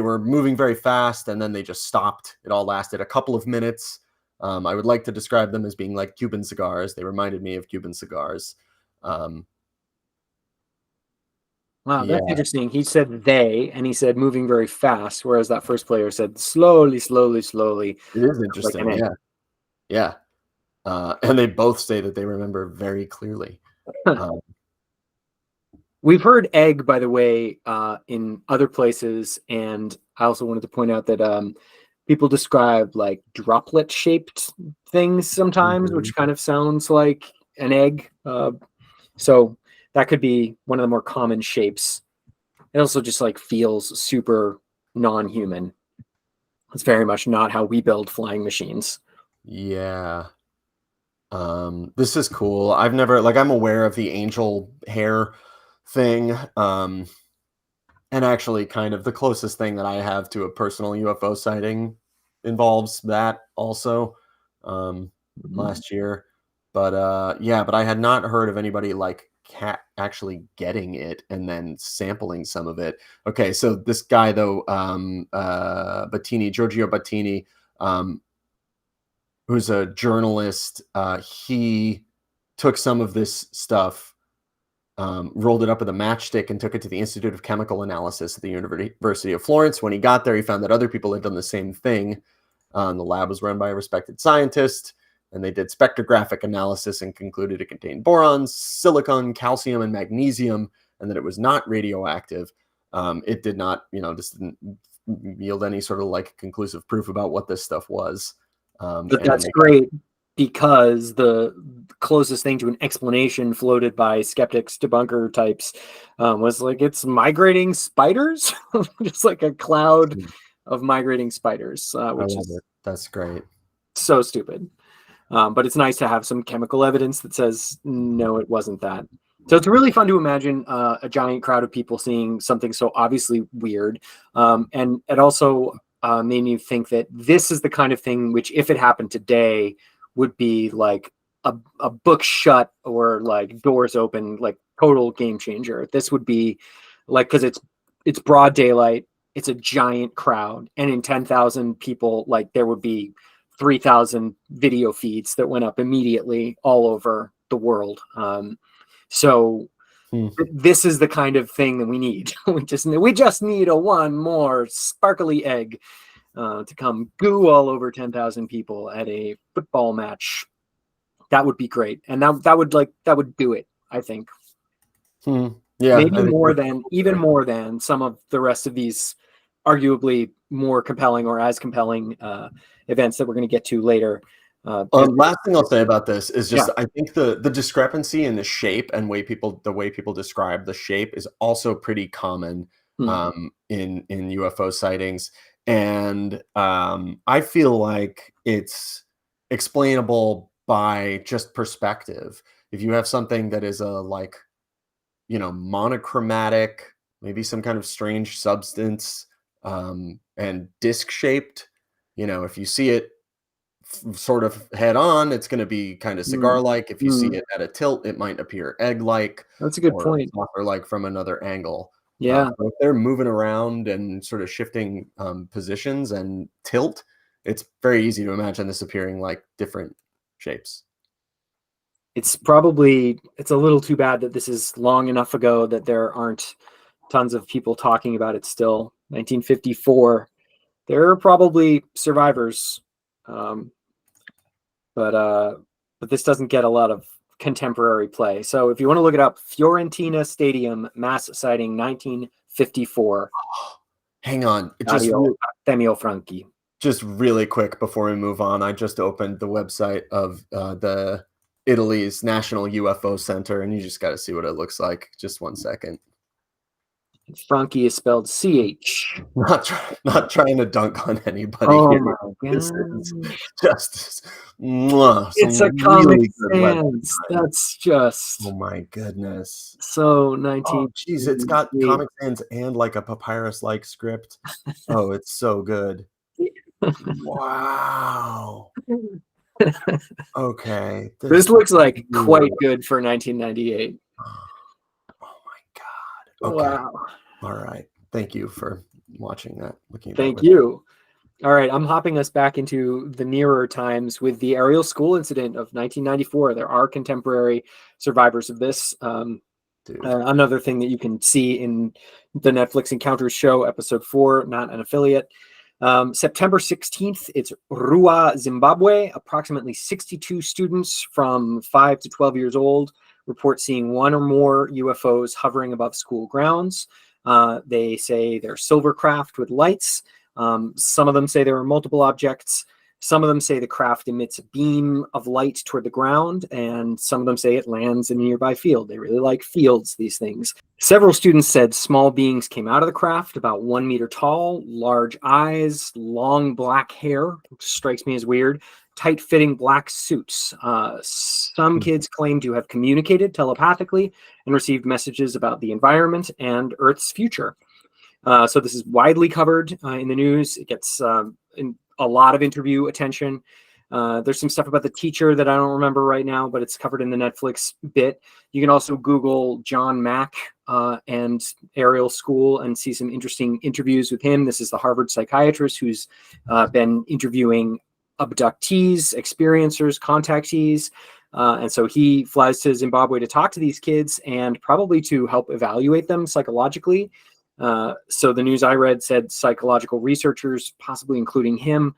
Speaker 1: were moving very fast and then they just stopped. It all lasted a couple of minutes. I would like to describe them as being like Cuban cigars. They reminded me of Cuban cigars. Um,
Speaker 2: Wow,
Speaker 1: yeah,
Speaker 2: that's interesting. He said they, and he said moving very fast, whereas that first player said slowly, slowly, slowly,
Speaker 1: it is
Speaker 2: like an
Speaker 1: interesting.
Speaker 2: egg.
Speaker 1: Yeah, yeah. And they both say that they remember very clearly. Um,
Speaker 2: We've heard egg, by the way, in other places, and I also wanted to point out that people describe like droplet-shaped things sometimes,
Speaker 1: mhm.
Speaker 2: which kind of sounds like an egg. So that could be one of the more common shapes. It also just like feels super non-human. It's very much not how we build flying machines.
Speaker 1: Yeah. This is cool. I've never like I'm aware of the angel hair thing. And actually kind of the closest thing that I have to a personal UFO sighting involves that also um
Speaker 2: Mhm.
Speaker 1: last year. But yeah, but I had not heard of anybody like actually getting it and then sampling some of it. Okay, so this guy though, Giorgio Battini, um, who's a journalist, he took some of this stuff, rolled it up with a matchstick and took it to the Institute of Chemical Analysis at the University of Florence. When he got there, he found that other people had done the same thing. The lab was run by a respected scientist. and they did spectrographic analysis and concluded it contained borons, silicon, calcium, and magnesium, and that it was not radioactive. It did not, this didn't yield any sort of like conclusive proof about what this stuff was.
Speaker 2: But that's great, because the closest thing to an explanation floated by skeptics, debunker types, was like, it's migrating spiders, just like a cloud of migrating spiders, which is
Speaker 1: that's great.
Speaker 2: So stupid. But it's nice to have some chemical evidence that says, no, it wasn't that. So it's really fun to imagine a giant crowd of people seeing something so obviously weird. And it also made me think that this is the kind of thing which, if it happened today, would be like a book shut or like doors open, like total game changer. This would be like, because it's broad daylight, it's a giant crowd, and in 10,000 people, like there would be 3,000 video feeds that went up immediately all over the world. So this is the kind of thing that we need. we just need a one more sparkly egg to come goo all over 10,000 people at a football match. That would be great, and that would do it, I think.
Speaker 1: Yeah,
Speaker 2: maybe more than some of the rest of these arguably more compelling or as compelling events that we're going to get to later.
Speaker 1: Last thing I'll say about this is just, I think the discrepancy in the shape and the way people describe the shape is also pretty common in UFO sightings. And I feel like it's explainable by just perspective. If you have something that is a monochromatic, maybe some kind of strange substance, and disc shaped, if you see it sort of head on, it's going to be kind of cigar-like. If you see it at a tilt, it might appear egg-like.
Speaker 2: That's a good point.
Speaker 1: Or like from another angle.
Speaker 2: Yeah.
Speaker 1: So if they're moving around and sort of shifting positions and tilt, it's very easy to imagine this appearing like different shapes.
Speaker 2: It's a little too bad that this is long enough ago that there aren't tons of people talking about it still. 1954. There are probably survivors. But this doesn't get a lot of contemporary play. So if you want to look it up, Fiorentina Stadium mass sighting 1954.
Speaker 1: Hang on.
Speaker 2: Artemio Franchi.
Speaker 1: Just really quick before we move on, I just opened the website of the Italy's National UFO Center, and you just got to see what it looks like. Just 1 second.
Speaker 2: Franchi is spelled CH.
Speaker 1: Not trying to dunk on anybody.
Speaker 2: Oh
Speaker 1: here.
Speaker 2: my
Speaker 1: This
Speaker 2: God.
Speaker 1: is just
Speaker 2: it's a Comic Sans. That's just,
Speaker 1: oh my goodness.
Speaker 2: So 19.
Speaker 1: Geez, it's got Comic Sans and like a papyrus-like script. Oh, it's so good. Wow. Okay.
Speaker 2: This looks like quite good for 1998.
Speaker 1: Oh my God. Okay.
Speaker 2: Wow.
Speaker 1: All right. Thank you for watching that.
Speaker 2: Thank you. All right. I'm hopping us back into the nearer times with the Ariel School incident of 1994. There are contemporary survivors of this. Another thing that you can see in the Netflix Encounters show, episode 4, not an affiliate. September 16th, it's Rua, Zimbabwe. Approximately 62 students from 5 to 12 years old report seeing one or more UFOs hovering above school grounds. They say they're silver craft with lights. Some of them say there are multiple objects. Some of them say the craft emits a beam of light toward the ground, and some of them say it lands in a nearby field. They really like fields, these things. Several students said small beings came out of the craft, about 1 meter tall, large eyes, long black hair, which strikes me as weird, tight-fitting black suits. Some kids claim to have communicated telepathically and received messages about the environment and Earth's future. So this is widely covered in the news. It gets a lot of interview attention. There's some stuff about the teacher that I don't remember right now, but it's covered in the Netflix bit. You can also Google John Mack and Ariel School and see some interesting interviews with him. This is the Harvard psychiatrist who's been interviewing abductees, experiencers, contactees. And so he flies to Zimbabwe to talk to these kids and probably to help evaluate them psychologically. So the news I read said psychological researchers, possibly including him,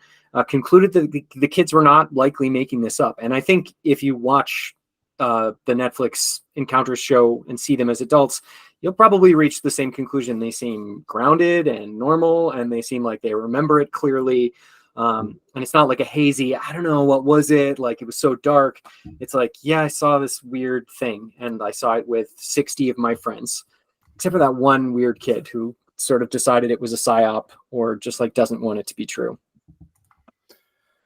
Speaker 2: concluded that the kids were not likely making this up. And I think if you watch the Netflix Encounters show and see them as adults, you'll probably reach the same conclusion. They seem grounded and normal, and they seem like they remember it clearly. And it's not like a hazy, I don't know, what was it? Like it was so dark. It's like, yeah, I saw this weird thing, and I saw it with 60 of my friends, except for that one weird kid who sort of decided it was a psyop or just like doesn't want it to be true.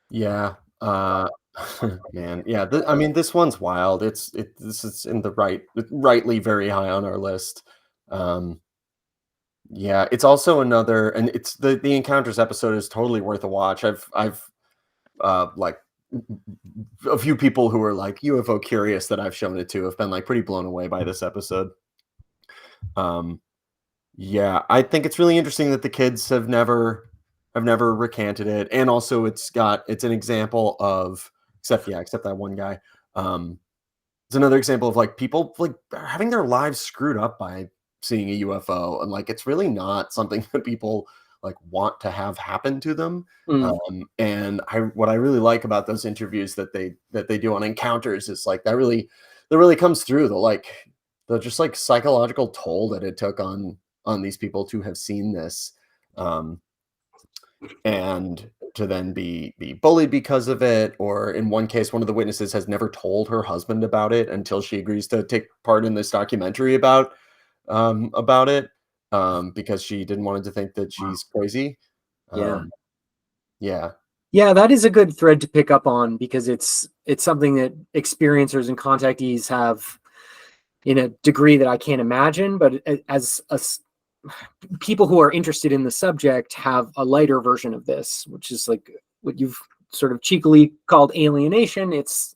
Speaker 1: Yeah. Man, yeah. I mean, this one's wild. This is in the rightly very high on our list. Um, yeah, it's also another, and it's the Encounters episode is totally worth a watch. I've like a few people who are like UFO curious that I've shown it to have been like pretty blown away by this episode. Um, yeah, I think it's really interesting that the kids have never recanted it, and also it's an example of except that one guy. It's another example of like people like having their lives screwed up by seeing a UFO, and like it's really not something that people like want to have happen to them.
Speaker 2: Mm,
Speaker 1: And what I really like about those interviews that they do on Encounters is like that really comes through the just like psychological toll that it took on these people to have seen this, um, and to then be bullied because of it. Or in one case, one of the witnesses has never told her husband about it until she agrees to take part in this documentary about it, because she didn't want him to think that
Speaker 2: wow.
Speaker 1: she's crazy.
Speaker 2: Yeah.
Speaker 1: Um, yeah.
Speaker 2: Yeah, that is a good thread to pick up on because it's something that experiencers and contactees have in a degree that I can't imagine, but as people who are interested in the subject have a lighter version of this, which is like what you've sort of cheekily called alienation. It's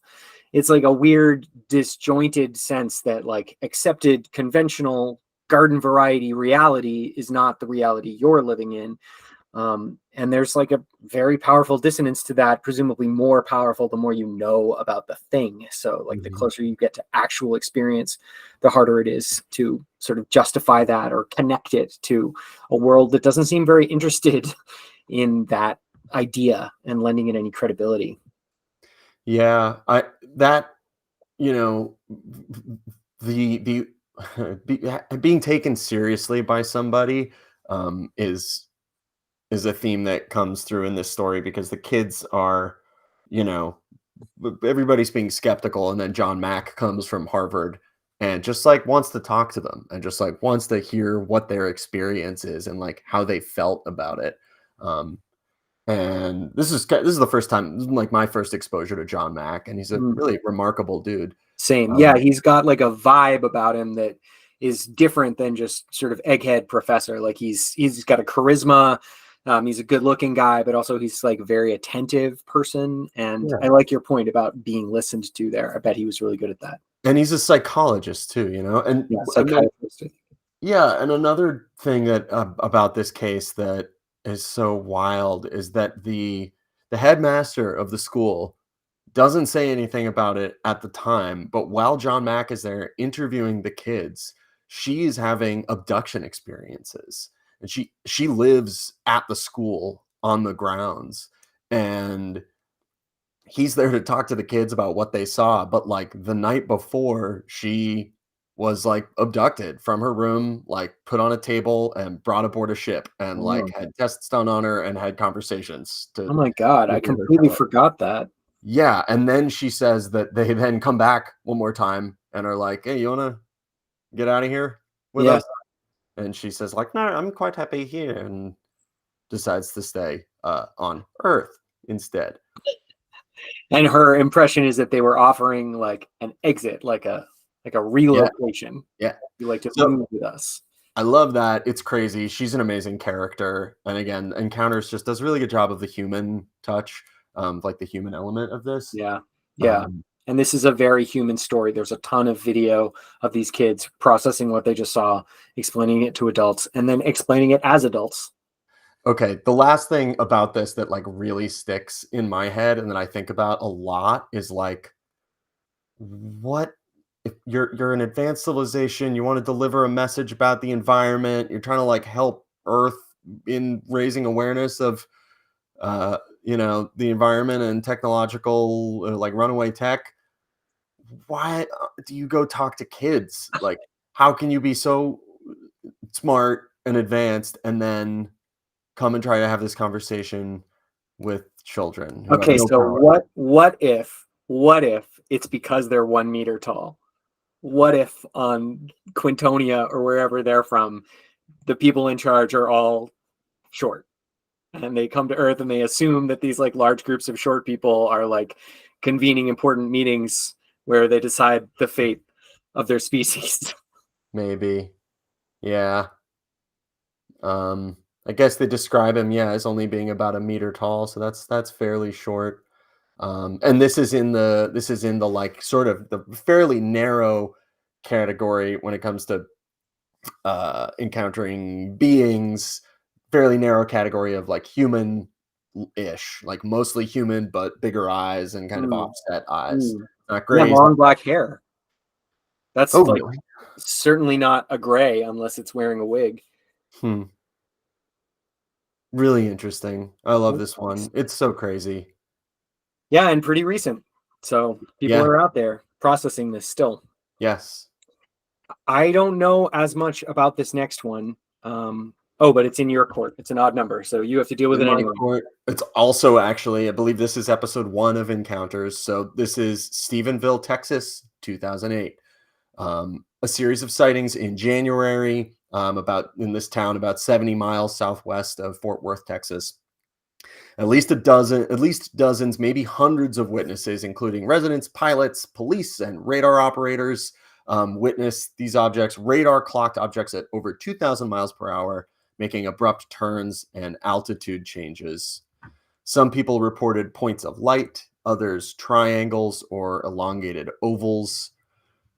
Speaker 2: like a weird disjointed sense that like accepted conventional garden variety reality is not the reality you're living in. And there's like a very powerful dissonance to that, presumably more powerful the more you know about the thing. So like the
Speaker 1: Mhm.
Speaker 2: closer you get to actual experience, the harder it is to sort of justify that or connect it to a world that doesn't seem very interested in that idea and lending it any credibility.
Speaker 1: Yeah, I that you know the being taken seriously by somebody, is a theme that comes through in this story, because the kids are, you know, everybody's being skeptical, and then John Mack comes from Harvard and just like wants to talk to them and just like wants to hear what their experience is and like how they felt about it. Um, and this is the first time, this is like my first exposure to John Mack, and he's a
Speaker 2: Mm.
Speaker 1: really remarkable dude.
Speaker 2: Same. Yeah,
Speaker 1: Um,
Speaker 2: he's got like a vibe about him that is different than just sort of egghead professor. Like he's got a charisma. He's a good looking guy, but also he's like a very attentive person. And
Speaker 1: yeah,
Speaker 2: I like your point about being listened to there. I bet he was really good at that.
Speaker 1: and he's a psychologist too,
Speaker 2: Yeah,
Speaker 1: and then
Speaker 2: psychiatrist.
Speaker 1: yeah, and another thing that about this case that is so wild is that the headmaster of the school doesn't say anything about it at the time, but while John Mack is there interviewing the kids, she's having abduction experiences, and she lives at the school on the grounds, and he's there to talk to the kids about what they saw. But like the night before, she was like abducted from her room, like put on a table and brought aboard a ship, and like
Speaker 2: Oh,
Speaker 1: had tests done on her and had conversations
Speaker 2: oh my God, I
Speaker 1: to hear her
Speaker 2: completely
Speaker 1: tell it.
Speaker 2: forgot that.
Speaker 1: Yeah, and then she says that they then come back one more time and are like, "Hey, you wanna get out of here with
Speaker 2: Yeah.
Speaker 1: us?" And she says like, "No, I'm quite happy here," and decides to stay on Earth instead.
Speaker 2: And her impression is that they were offering like an exit, like a
Speaker 1: Yeah,
Speaker 2: relocation.
Speaker 1: yeah.
Speaker 2: You like to
Speaker 1: So
Speaker 2: move with us.
Speaker 1: I love that. It's crazy. She's an amazing character. And again, Encounters just does a really good job of the human touch, like the human element of this.
Speaker 2: Yeah. Yeah.
Speaker 1: Um,
Speaker 2: And this is a very human story. There's a ton of video of these kids processing what they just saw, explaining it to adults, and then explaining it as adults.
Speaker 1: okay, the last thing about this that like really sticks in my head and that I think about a lot is like, what? if you're an advanced civilization, you want to deliver a message about the environment, you're trying to like help Earth in raising awareness of the environment and technological like runaway tech. Why do you go talk to kids? Like, how can you be so smart and advanced and then come and try to have this conversation with children who have
Speaker 2: Okay,
Speaker 1: no
Speaker 2: so
Speaker 1: power?
Speaker 2: what if it's because they're 1 meter tall? What if on Quintonia or wherever they're from, the people in charge are all short, and they come to Earth and they assume that these like large groups of short people are like convening important meetings where they decide the fate of their species?
Speaker 1: Maybe. Yeah. I guess they describe him, yeah, as only being about a meter tall, so that's fairly short. And this is in the like sort of the fairly narrow category when it comes to encountering beings, fairly narrow category of like human ish, like mostly human, but bigger eyes and kind of
Speaker 2: Mm,
Speaker 1: offset eyes.
Speaker 2: mm.
Speaker 1: Not
Speaker 2: Yeah,
Speaker 1: crazy.
Speaker 2: long black hair.
Speaker 1: Oh,
Speaker 2: That's like
Speaker 1: really?
Speaker 2: certainly not a gray unless it's wearing a wig.
Speaker 1: Hmm. Really interesting. I love this one. It's so crazy.
Speaker 2: Yeah, and pretty recent. So people
Speaker 1: Yeah.
Speaker 2: are out there processing this still.
Speaker 1: Yes.
Speaker 2: I don't know as much about this next one. Oh, but it's in your court. It's an odd number, so you have to deal with
Speaker 1: In
Speaker 2: it
Speaker 1: my
Speaker 2: anyway.
Speaker 1: court, it's also actually, I believe this is episode 1 of Encounters. So this is Stephenville, Texas, 2008. A series of sightings in January, about in this town about 70 miles southwest of Fort Worth, Texas. At least dozens, maybe hundreds of witnesses, including residents, pilots, police, and radar operators, witnessed these objects, radar clocked objects at over 2,000 miles per hour, making abrupt turns and altitude changes. Some people reported points of light, others triangles or elongated ovals.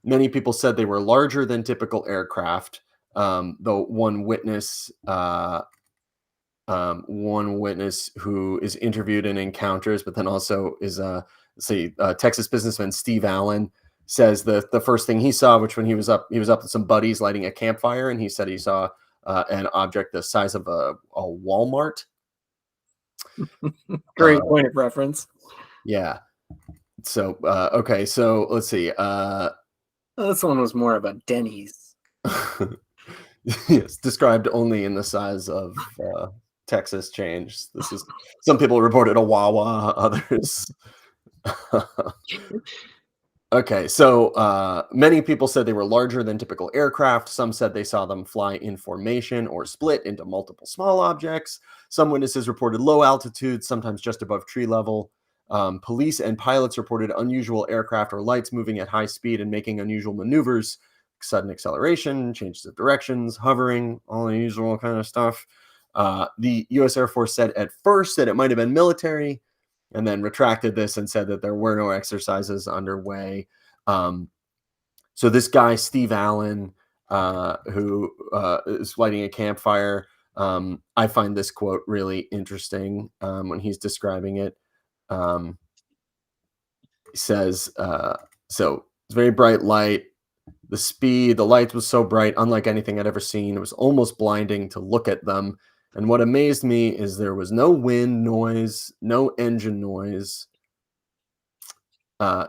Speaker 1: Many people said they were larger than typical aircraft, though one witness who is interviewed in Encounters, but then also is Texas businessman Steve Allen says the first thing he saw, which when he was up with some buddies lighting a campfire, and he said he saw an object the size of a Walmart.
Speaker 2: Great
Speaker 1: Uh,
Speaker 2: point of reference.
Speaker 1: yeah. So okay, so let's see.
Speaker 2: This one was more of a Denny's.
Speaker 1: Yes, described only in the size of Texas change. This is some people reported a Wawa, others. Okay, so many people said they were larger than typical aircraft. Some said they saw them fly in formation or split into multiple small objects. Some witnesses reported low altitude, sometimes just above tree level. Police and pilots reported unusual aircraft or lights moving at high speed and making unusual maneuvers, sudden acceleration, changes of directions, hovering, all the usual kind of stuff. The U.S. Air Force said at first that it might have been military, and then retracted this and said that there were no exercises underway. Um, so this guy, Steve Allen, who is lighting a campfire, I find this quote really interesting when he's describing it. He says, so it's very bright light. The light was so bright, unlike anything I'd ever seen. It was almost blinding to look at them. And what amazed me is there was no wind noise, no engine noise.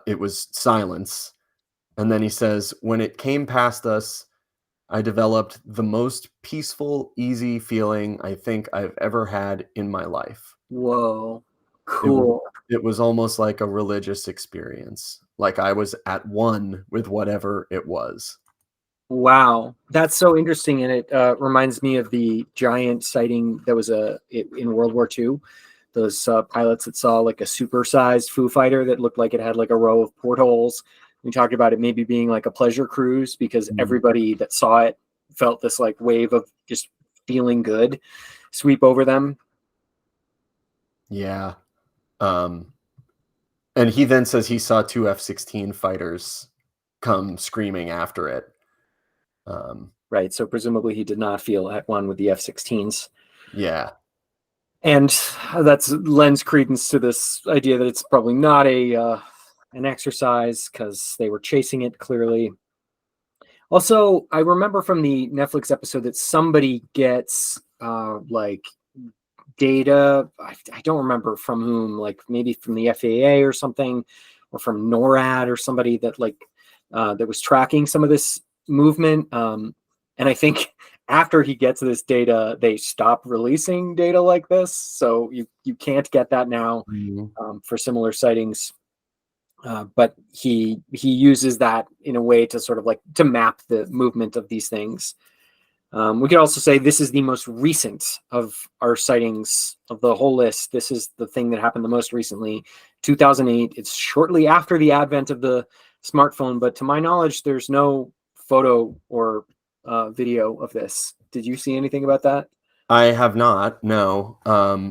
Speaker 1: It was silence. And then he says, when it came past us, I developed the most peaceful, easy feeling I think I've ever had in my life.
Speaker 2: Whoa,
Speaker 1: It was,
Speaker 2: cool.
Speaker 1: it was almost like a religious experience, like I was at one with whatever it was.
Speaker 2: Wow, that's so interesting, and it reminds me of the giant sighting that was in World War II. Those pilots that saw like a supersized Foo Fighter that looked like it had like a row of portholes. We talked about it maybe being like a pleasure cruise because
Speaker 1: Mhm.
Speaker 2: everybody that saw it felt this like wave of just feeling good sweep over them.
Speaker 1: Yeah. Um, and he then says he saw two F-16 fighters come screaming after it.
Speaker 2: Right. So presumably he did not feel at one with the F-16s.
Speaker 1: Yeah.
Speaker 2: And that's lends credence to this idea that it's probably not a an exercise because they were chasing it clearly. Also, I remember from the Netflix episode that somebody gets like data. I don't remember from whom, like maybe from the FAA or something, or from NORAD or somebody that like that was tracking some of this movement. And I think after he gets this data, they stop releasing data like this, so you can't get that now for similar sightings. But he uses that in a way to sort of like to map the movement of these things. We could also say this is the most recent of our sightings of the whole list. This is the thing that happened the most recently, 2008. It's shortly after the advent of the smartphone, but to my knowledge, there's no photo or video of this. Did you see anything about that?
Speaker 1: I have not, no.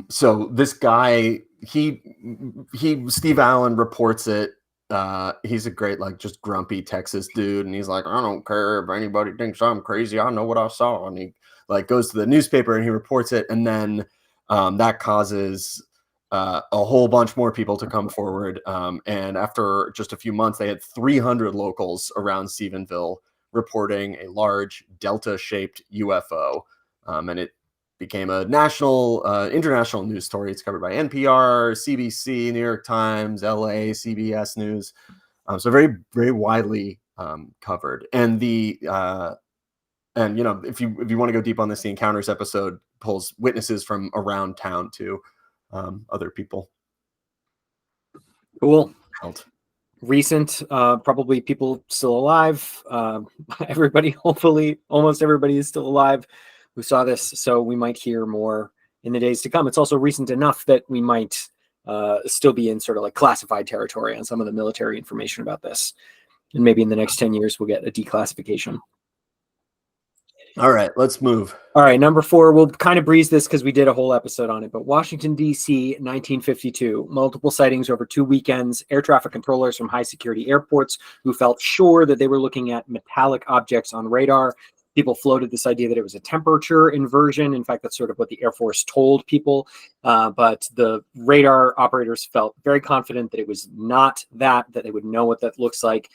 Speaker 1: So this guy, he Steve Allen reports it. He's a great, like, just grumpy Texas dude, and he's like, I don't care if anybody thinks I'm crazy. I know what I saw. And he like goes to the newspaper and he reports it, and then that causes a whole bunch more people to come forward. And after just a few months, they had 300 locals around Stephenville reporting a large delta-shaped UFO, and it became a national, international news story. It's covered by NPR, CBC, New York Times, LA, CBS News. So very, very widely covered. And and if you want to go deep on this, the Encounters episode pulls witnesses from around town to other people.
Speaker 2: Cool.
Speaker 1: Felt.
Speaker 2: Recent, probably people still alive. Everybody, hopefully, almost everybody is still alive who saw this, so we might hear more in the days to come. It's also recent enough that we might still be in sort of like classified territory on some of the military information about this, and maybe in the next 10 years we'll get a declassification.
Speaker 1: All right, let's move.
Speaker 2: All right, number 4, we'll kind of breeze this because we did a whole episode on it, but Washington, D.C., 1952, multiple sightings over 2 weekends, air traffic controllers from high security airports who felt sure that they were looking at metallic objects on radar. People floated this idea that it was a temperature inversion. In fact, that's sort of what the Air Force told people. But the radar operators felt very confident that it was not that they would know what that looks like.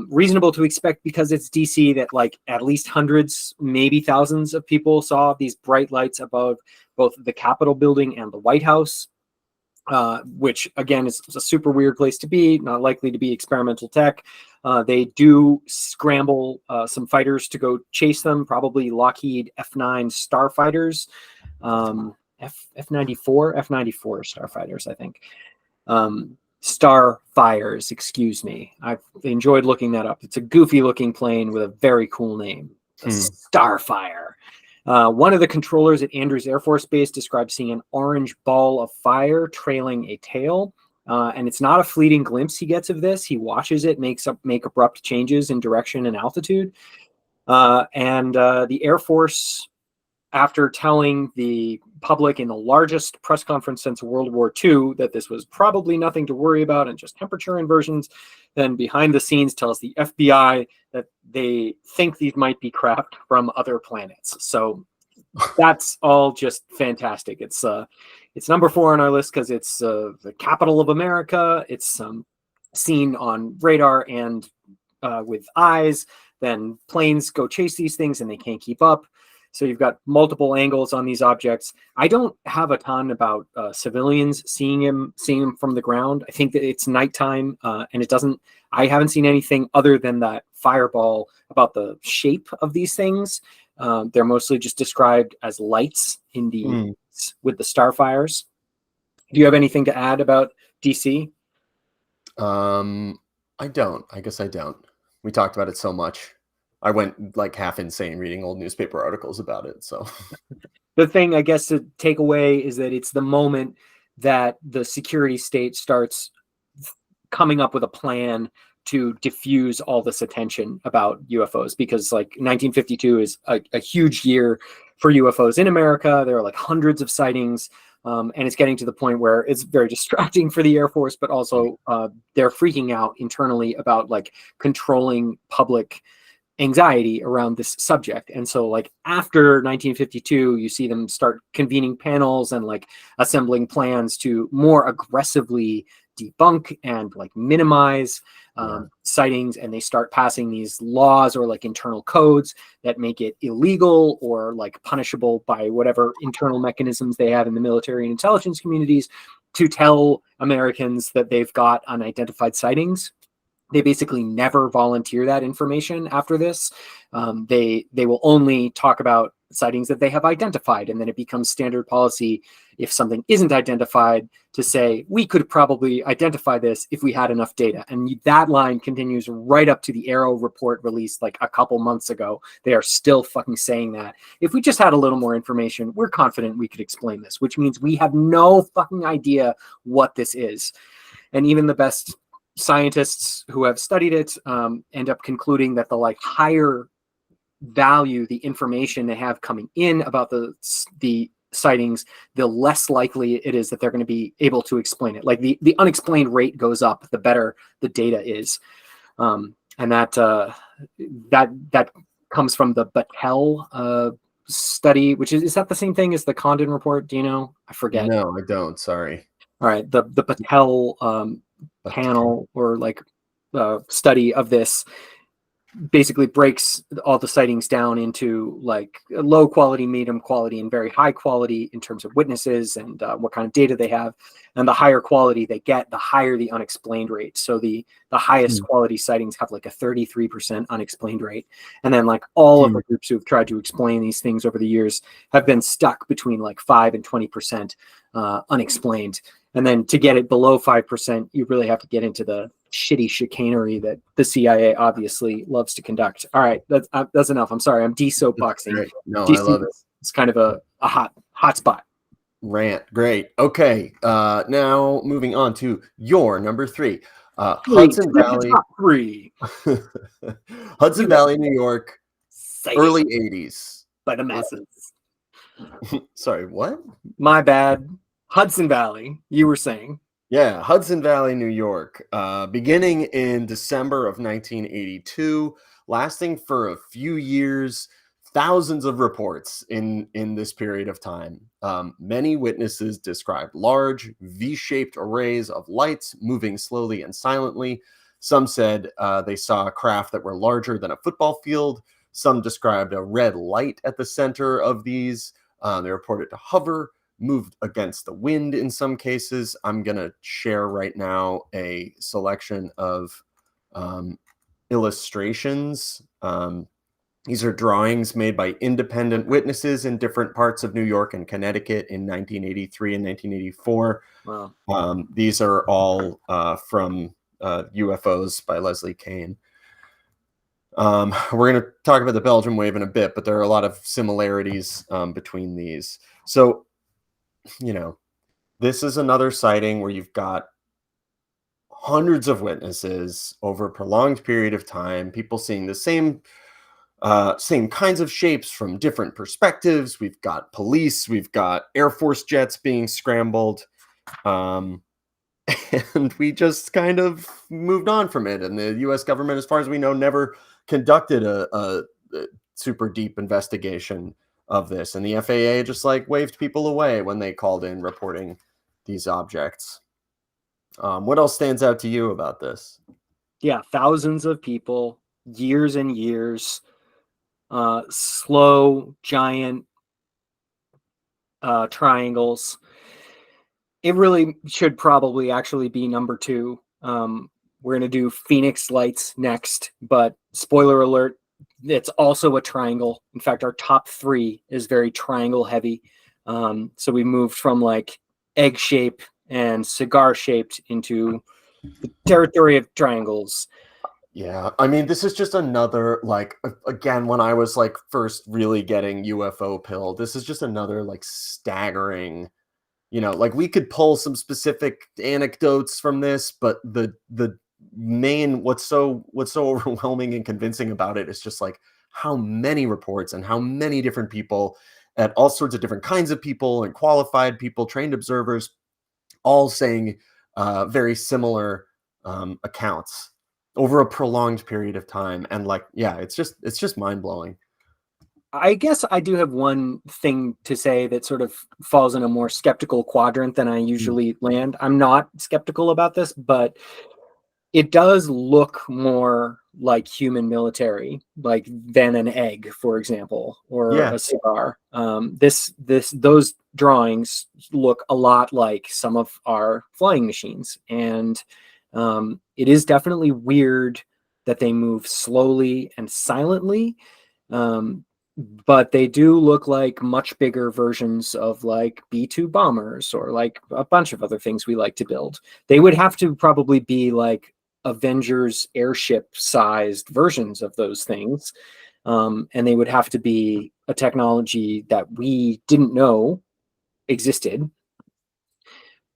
Speaker 2: Reasonable to expect because it's DC that like at least hundreds, maybe thousands of people saw these bright lights above both the Capitol building and the White House, which again is a super weird place to be, not likely to be experimental tech. They do scramble some fighters to go chase them, probably Lockheed F-9 starfighters, F-94 starfighters, I think. Starfires, excuse me. I've enjoyed looking that up. It's a goofy looking plane with a very cool name, a Starfire. One of the controllers at Andrews Air Force Base described seeing an orange ball of fire trailing a tail. And it's not a fleeting glimpse he gets of this. He watches it, make abrupt changes in direction and altitude. And the Air Force, after telling the public in the largest press conference since World War II that this was probably nothing to worry about and just temperature inversions, then behind the scenes tells the FBI that they think these might be craft from other planets. So that's all just fantastic. It's number 4 on our list because it's the capital of America. It's seen on radar and with eyes. Then planes go chase these things and they can't keep up. So you've got multiple angles on these objects. I don't have a ton about civilians seeing him from the ground. I think that it's nighttime and it doesn't. I haven't seen anything other than that fireball about the shape of these things. They're mostly just described as lights in the with the starfires. Do you have anything to add about DC?
Speaker 1: I don't. I guess I don't. We talked about it so much. I went like half insane reading old newspaper articles about it. So
Speaker 2: the thing I guess to take away is that it's the moment that the security state starts coming up with a plan to diffuse all this attention about UFOs, because like 1952 is a huge year for UFOs in America. There are like hundreds of sightings. And it's getting to the point where it's very distracting for the Air Force, but also they're freaking out internally about like controlling public anxiety around this subject. And so like after 1952, you see them start convening panels and like assembling plans to more aggressively debunk and like minimize
Speaker 1: Yeah.
Speaker 2: sightings, and they start passing these laws or like internal codes that make it illegal or like punishable by whatever internal mechanisms they have in the military and intelligence communities to tell Americans that they've got unidentified sightings. They basically never volunteer that information after this. They will only talk about sightings that they have identified, and then it becomes standard policy if something isn't identified to say we could probably identify this if we had enough data. And that line continues right up to the Arrow report released like a couple months ago. They are still fucking saying that if we just had a little more information, we're confident we could explain this, which means we have no fucking idea what this is. And even the best scientists who have studied it end up concluding that the like higher value the information they have coming in about the sightings, the less likely it is that they're going to be able to explain it. Like the unexplained rate goes up, the better the data is, and that comes from the Battelle study, which is that the same thing as the Condon report? Do you know? I forget.
Speaker 1: No, I don't. Sorry.
Speaker 2: All right, the Battelle
Speaker 1: But
Speaker 2: panel or like study of this basically breaks all the sightings down into like low quality, medium quality, and very high quality in terms of witnesses and what kind of data they have. And the higher quality they get, the higher the unexplained rate. So the highest quality sightings have like a 33% unexplained rate. And then like all of the groups who've tried to explain these things over the years have been stuck between like 5 and 20% unexplained. And then to get it below 5%, you really have to get into the shitty chicanery that the CIA obviously loves to conduct. All right, that's enough. I'm sorry, I'm de-soapboxing.
Speaker 1: No, I
Speaker 2: DC
Speaker 1: love it.
Speaker 2: It's kind of a hot spot.
Speaker 1: Rant. Great. Okay. Now moving on to your number 3.
Speaker 2: Hudson
Speaker 1: Hudson Valley.
Speaker 2: Top 3.
Speaker 1: Hudson Valley, New York,
Speaker 2: Sighting
Speaker 1: early 80s.
Speaker 2: by the masses.
Speaker 1: Sorry, what?
Speaker 2: My bad. Hudson Valley, you were saying.
Speaker 1: Yeah, Hudson Valley, New York, beginning in December of 1982, lasting for a few years, thousands of reports in this period of time. Many witnesses described large V-shaped arrays of lights moving slowly and silently. Some said they saw craft that were larger than a football field. Some described a red light at the center of these. They reported to hover, moved against the wind in some cases. I'm going to share right now a selection of illustrations. These are drawings made by independent witnesses in different parts of New York and Connecticut in 1983 and 1984.
Speaker 2: Wow.
Speaker 1: These are all from UFOs by Leslie Kane. We're going to talk about the Belgium wave in a bit, but there are a lot of similarities between these. So, you know, this is another sighting where you've got hundreds of witnesses over a prolonged period of time, people seeing the same kinds of shapes from different perspectives. We've got police, we've got Air Force jets being scrambled, and we just kind of moved on from it. And the U.S. government, as far as we know, never conducted a super deep investigation of this, and the FAA just like waved people away when they called in reporting these objects. What else stands out to you about this?
Speaker 2: Yeah, thousands of people, years and years, slow, giant triangles. It really should probably actually be number 2. We're going to do Phoenix Lights next, but spoiler alert, it's also a triangle. In fact, our top 3 is very triangle heavy. So we moved from like egg shape and cigar shaped into the territory of triangles.
Speaker 1: Yeah, I mean, this is just another, like, again, when I was like first really getting UFO pill, this is just another like staggering, like we could pull some specific anecdotes from this, but the main, what's so overwhelming and convincing about it is just like how many reports and how many different people at all sorts of different kinds of people and qualified people, trained observers, all saying very similar accounts over a prolonged period of time. And like, yeah, it's just mind blowing.
Speaker 2: I guess I do have one thing to say that sort of falls in a more skeptical quadrant than I usually land. I'm not skeptical about this, but it does look more like human military, like than an egg, for example, or
Speaker 1: Yeah.
Speaker 2: a cigar. Those drawings look a lot like some of our flying machines, and it is definitely weird that they move slowly and silently. Um, but they do look like much bigger versions of like B-2 bombers or like a bunch of other things we like to build. They would have to probably be like Avengers airship sized versions of those things. And they would have to be a technology that we didn't know existed.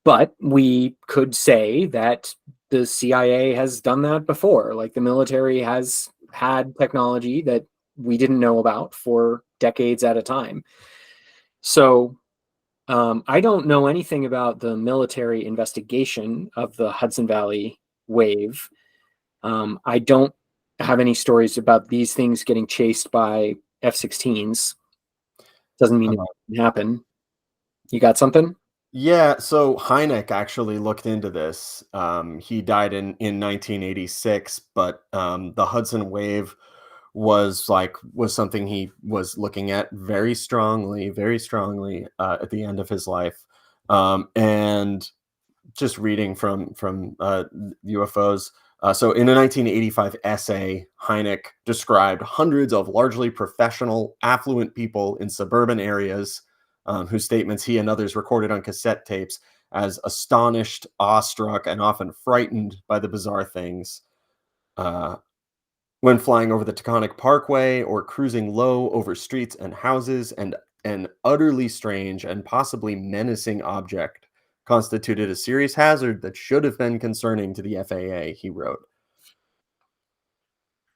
Speaker 2: But we could say that the CIA has done that before. Like the military has had technology that we didn't know about for decades at a time. So I don't know anything about the military investigation of the Hudson Valley wave. I don't have any stories about these things getting chased by F-16s. Doesn't mean it
Speaker 1: Uh,
Speaker 2: didn't happen. You got something?
Speaker 1: yeah, so Hynek actually looked into this. He died in 1986, but the Hudson Wave was something he was looking at very strongly at the end of his life. And just reading from UFOs. So in a 1985 essay, Hynek described hundreds of largely professional, affluent people in suburban areas whose statements he and others recorded on cassette tapes as astonished, awestruck, and often frightened by the bizarre things. Uh, when flying over the Taconic Parkway or cruising low over streets and houses, and an utterly strange and possibly menacing object constituted a serious hazard that should have been concerning to the FAA, he wrote.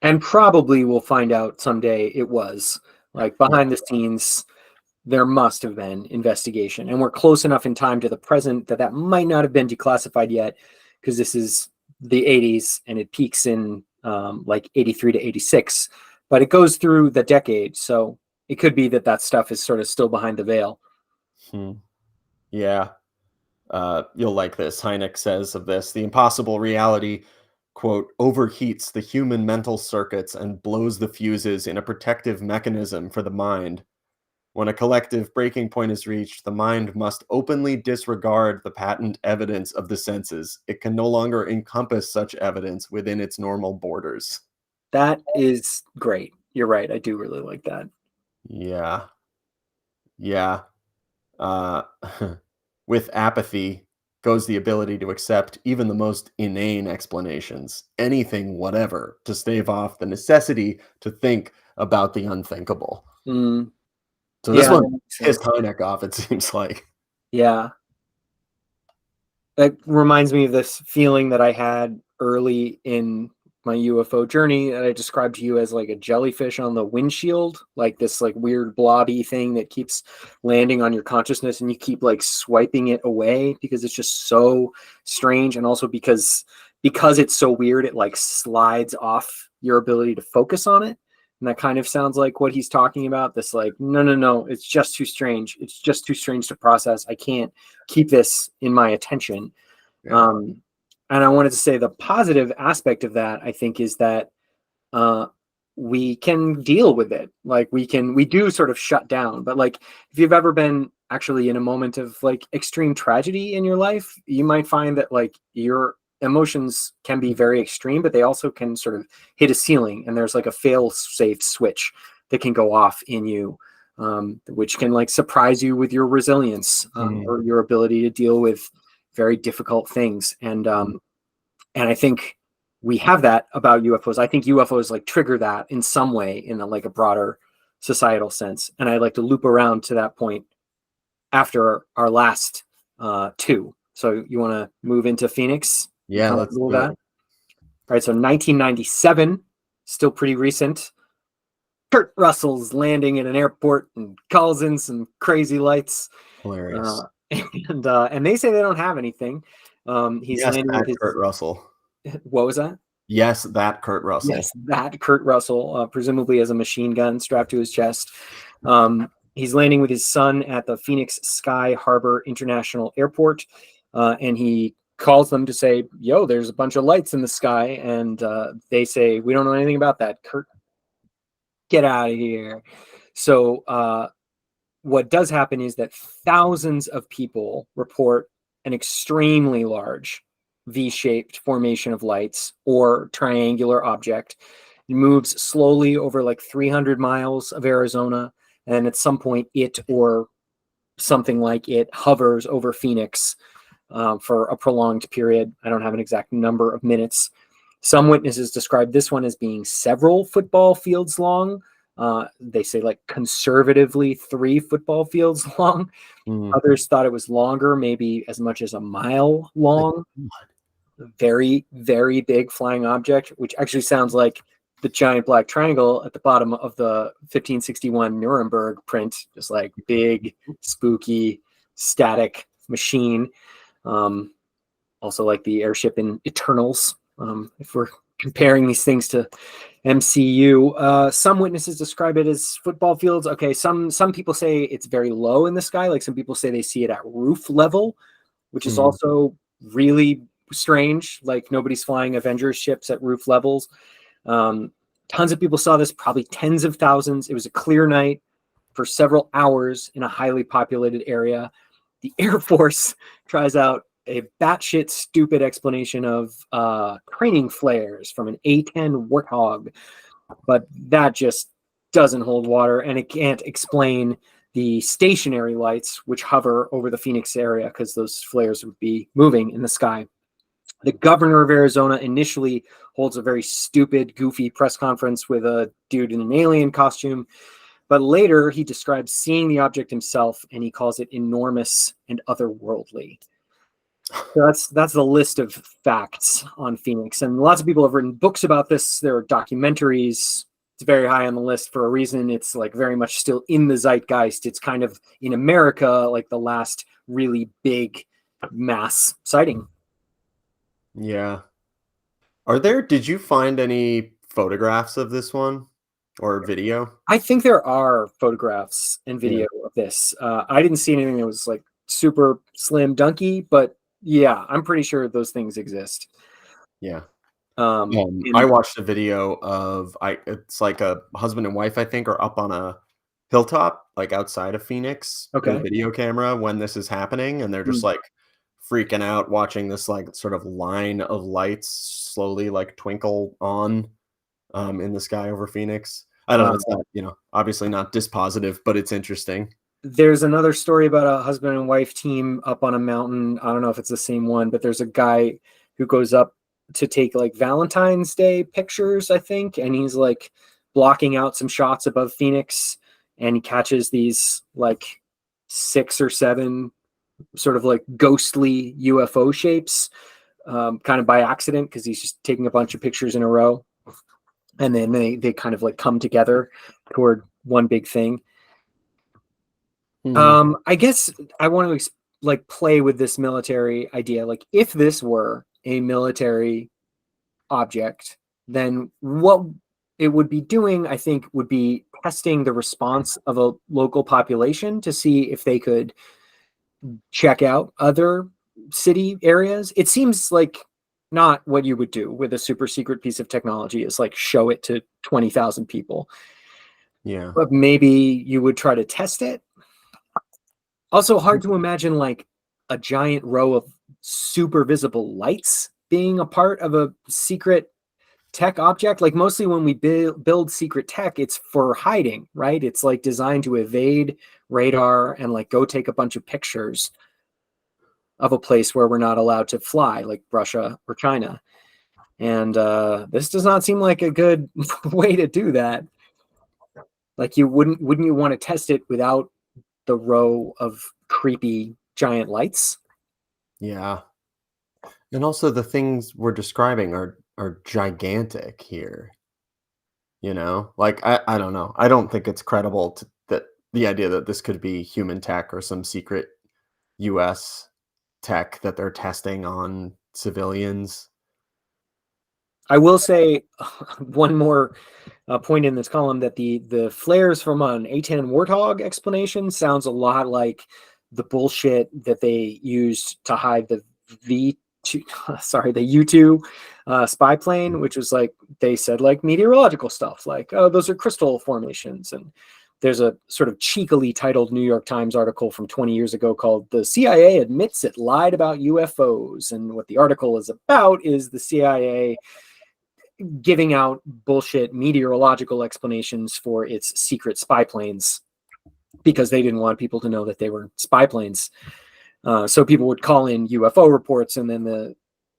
Speaker 2: And probably we'll find out someday it was. Like
Speaker 1: Yeah.
Speaker 2: behind the scenes, there must have been investigation. And we're close enough in time to the present that that might not have been declassified yet, because this is the 80s and it peaks in like 83 to 86. But it goes through the decade. So it could be that that stuff is sort of still behind the veil.
Speaker 1: Hmm. Yeah. You'll like this. Hynek says of this: the impossible reality, quote, overheats the human mental circuits and blows the fuses in a protective mechanism for the mind. When a collective breaking point is reached, the mind must openly disregard the patent evidence of the senses. It can no longer encompass such evidence within its normal borders.
Speaker 2: That is great. You're right. I do really like that.
Speaker 1: Yeah. Yeah. Uh, with apathy goes the ability to accept even the most inane explanations, anything, whatever, to stave off the necessity to think about the unthinkable.
Speaker 2: Mm,
Speaker 1: So this
Speaker 2: yeah,
Speaker 1: one
Speaker 2: that makes
Speaker 1: pissed
Speaker 2: sense.
Speaker 1: Hynek off, it seems like.
Speaker 2: Yeah. That reminds me of this feeling that I had early in my UFO journey that I described to you as like a jellyfish on the windshield, like this like weird blobby thing that keeps landing on your consciousness and you keep like swiping it away because it's just so strange, and also because it's so weird it like slides off your ability to focus on it. And that kind of sounds like what he's talking about, this like no, it's just too strange. It's just too strange to process. I can't keep this in my attention.
Speaker 1: Yeah.
Speaker 2: Um, and I wanted to say the positive aspect of that, I think, is that uh, we can deal with it. Like we do sort of shut down. But like if you've ever been actually in a moment of like extreme tragedy in your life, you might find that like your emotions can be very extreme, but they also can sort of hit a ceiling, and there's like a fail-safe switch that can go off in you, which can like surprise you with your resilience,
Speaker 1: Mm,
Speaker 2: or your ability to deal with very difficult things. And I think we have that about UFOs. I think UFOs like trigger that in some way in like a broader societal sense. And I'd like to loop around to that point after our last two. So you want to move into Phoenix? You
Speaker 1: yeah, let's
Speaker 2: comfortable with
Speaker 1: do
Speaker 2: that?
Speaker 1: it.
Speaker 2: All right. So 1997, still pretty recent. Kurt Russell's landing at an airport and calls in some crazy lights.
Speaker 1: Hilarious.
Speaker 2: Uh, and they say they don't have anything. He's
Speaker 1: Yes,
Speaker 2: landing
Speaker 1: at
Speaker 2: with his,
Speaker 1: Kurt Russell.
Speaker 2: what was that?
Speaker 1: Yes, that Kurt
Speaker 2: Yes,
Speaker 1: Russell.
Speaker 2: that Kurt Russell, presumably as a machine gun strapped to his chest. He's landing with his son at the Phoenix Sky Harbor International Airport, and he calls them to say, "Yo, there's a bunch of lights in the sky," and they say, "We don't know anything about that, Kurt. Get out of here." So what does happen is that thousands of people report an extremely large V-shaped formation of lights or triangular object. It moves slowly over like 300 miles of Arizona, and at some point it or something like it hovers over Phoenix for a prolonged period. I don't have an exact number of minutes. Some witnesses describe this one as being several football fields long. They say like conservatively 3 football fields long.
Speaker 1: Mm.
Speaker 2: Others thought it was longer, maybe as much as a mile
Speaker 1: My
Speaker 2: long.
Speaker 1: God.
Speaker 2: Very, very big flying object, which actually sounds like the giant black triangle at the bottom of the 1561 Nuremberg print, just like big, spooky, static machine. Um, Also like the airship in Eternals. If we're comparing these things to MCU, some witnesses describe it as football fields. Okay, some people say it's very low in the sky. Like some people say they see it at roof level, which is
Speaker 1: Mm.
Speaker 2: also really strange. Like nobody's flying Avengers ships at roof levels. Um, Tons of people saw this, probably tens of thousands. It was a clear night for several hours in a highly populated area. The Air Force tries out a batshit stupid explanation of training flares from an A-10 Warthog, but that just doesn't hold water, and it can't explain the stationary lights which hover over the Phoenix area because those flares would be moving in the sky. The governor of Arizona initially holds a very stupid, goofy press conference with a dude in an alien costume, but later he describes seeing the object himself and he calls it enormous and otherworldly. So that's the list of facts on Phoenix, and lots of people have written books about this. There are documentaries. It's very high on the list for a reason. It's like very much still in the zeitgeist. It's kind of in America like the last really big mass sighting.
Speaker 1: Yeah. Did you find any photographs of this one or video?
Speaker 2: I think there are photographs and
Speaker 1: Yeah.
Speaker 2: video of this. I didn't see anything that was like super slim dunky, but yeah, I'm pretty sure those things exist.
Speaker 1: Yeah. I
Speaker 2: In
Speaker 1: watched a video of it's like a husband and wife, I think, are up on a hilltop, like outside of Phoenix with a
Speaker 2: Okay.
Speaker 1: video camera when this is happening, and they're just
Speaker 2: Mm.
Speaker 1: like freaking out watching this like sort of line of lights slowly like twinkle on in the sky over Phoenix. I don't know, it's not, obviously not dispositive, but it's interesting.
Speaker 2: There's another story about a husband and wife team up on a mountain. I don't know if it's the same one, but there's a guy who goes up to take like Valentine's Day pictures, I think, and he's like blocking out some shots above Phoenix, and he catches these like 6 or 7 sort of like ghostly UFO shapes, kind of by accident because he's just taking a bunch of pictures in a row, and then they kind of like come together toward one big thing.
Speaker 1: Mhm.
Speaker 2: I guess I want to like play with this military idea. Like, if this were a military object, then what it would be doing, I think, would be testing the response of a local population to see if they could check out other city areas. It seems like not what you would do with a super secret piece of technology is like show it to 20,000 people,
Speaker 1: Yeah.
Speaker 2: but maybe you would try to test it. Also hard to imagine like a giant row of super visible lights being a part of a secret tech object. Like mostly when we build secret tech, it's for hiding, right? It's like designed to evade radar and like go take a bunch of pictures of a place where we're not allowed to fly, like Russia or China. And this does not seem like a good way to do that. Like you wouldn't you want to test it without the row of creepy giant lights?
Speaker 1: Yeah. And also the things we're describing are gigantic here, you know? Like I don't know. I don't think it's credible that the idea that this could be human tech or some secret US tech that they're testing on civilians.
Speaker 2: I will say one more point in this column that the flares from an A10 Warthog explanation sounds a lot like the bullshit that they used to hide the V2, sorry, the U2 spy plane, which was like they said like meteorological stuff, like oh those are crystal formations. And there's a sort of cheekily titled New York Times article from 20 years ago called "The CIA Admits It Lied About UFOs," and what the article is about is the CIA giving out bullshit meteorological explanations for its secret spy planes because they didn't want people to know that they were spy planes. So people would call in UFO reports, and then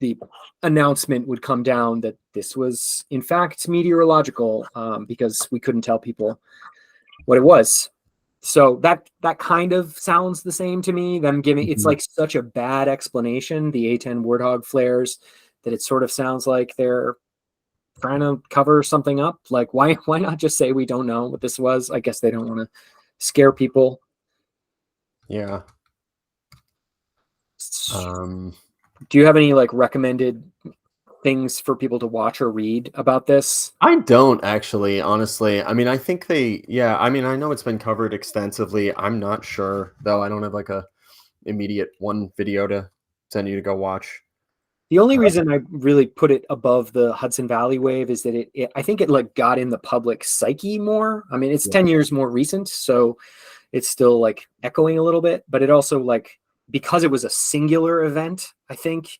Speaker 2: the announcement would come down that this was in fact meteorological, because we couldn't tell people what it was. So that kind of sounds the same to me. Them giving it's like such a bad explanation, the A10 Warthog flares, that it sort of sounds like they're trying to cover something up. Like why not just say we don't know what this was? I guess they don't want to scare people.
Speaker 1: Yeah.
Speaker 2: Do you have any like recommended things for people to watch or read about this?
Speaker 1: I don't actually, honestly. I mean, I think yeah, I mean, I know it's been covered extensively. I'm not sure though. I don't have like a immediate one video to send you to go watch.
Speaker 2: The only reason I really put it above the Hudson Valley wave is that I think it like got in the public psyche more. I mean, it's 10 years more recent, so it's still like echoing a little bit, but it also like, because it was a singular event, I think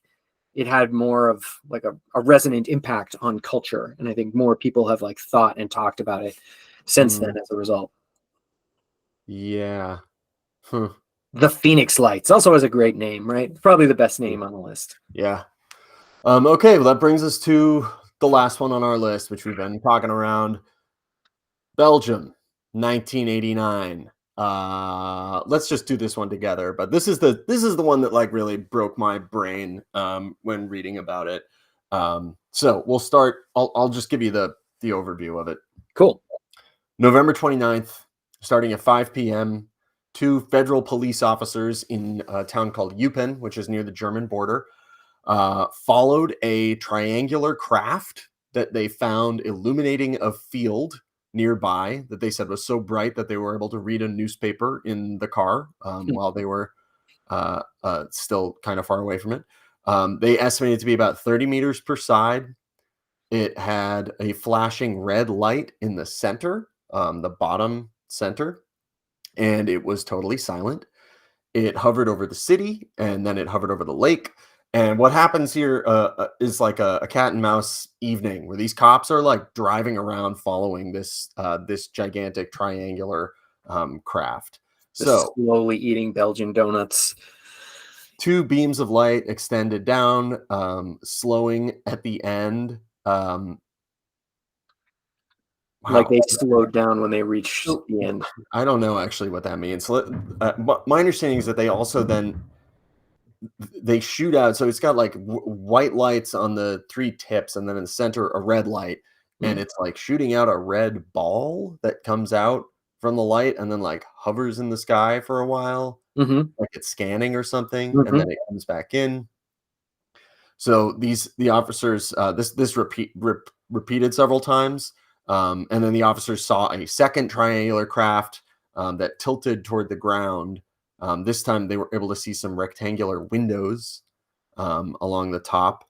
Speaker 2: it had more of like a resonant impact on culture. And I think more people have like thought and talked about it since then as a result.
Speaker 1: Yeah.
Speaker 2: The Phoenix Lights also has a great name, right? Probably the best name on the list.
Speaker 1: Yeah. Okay, well, that brings us to the last one on our list, which we've been talking around. Belgium, 1989. Let's just do this one together. But this is the one that like really broke my brain when reading about it. So we'll start. I'll just give you the overview of it.
Speaker 2: Cool.
Speaker 1: November 29th, starting at 5 p.m., 2 federal police officers in a town called Eupen, which is near the German border, followed a triangular craft that they found illuminating a field nearby that they said was so bright that they were able to read a newspaper in the car while they were still kind of far away from it. They estimated it to be about 30 meters per side. It had a flashing red light in the center, the bottom center, and it was totally silent. It hovered over the city, and then it hovered over the lake. And what happens here is like a cat and mouse evening where these cops are like driving around following this gigantic triangular craft. So
Speaker 2: slowly eating Belgian donuts.
Speaker 1: 2 beams of light extended down, slowing at the end. Wow.
Speaker 2: Like they slowed down when they reached the end.
Speaker 1: I don't know actually what that means. My understanding is that they also then they shoot out. So it's got like white lights on the 3 tips, and then in the center a red light, and it's like shooting out a red ball that comes out from the light and then like hovers in the sky for a while, like it's scanning or something, and then it comes back in. So the officers, this repeated several times, and then the officers saw a second triangular craft that tilted toward the ground. This time they were able to see some rectangular windows along the top.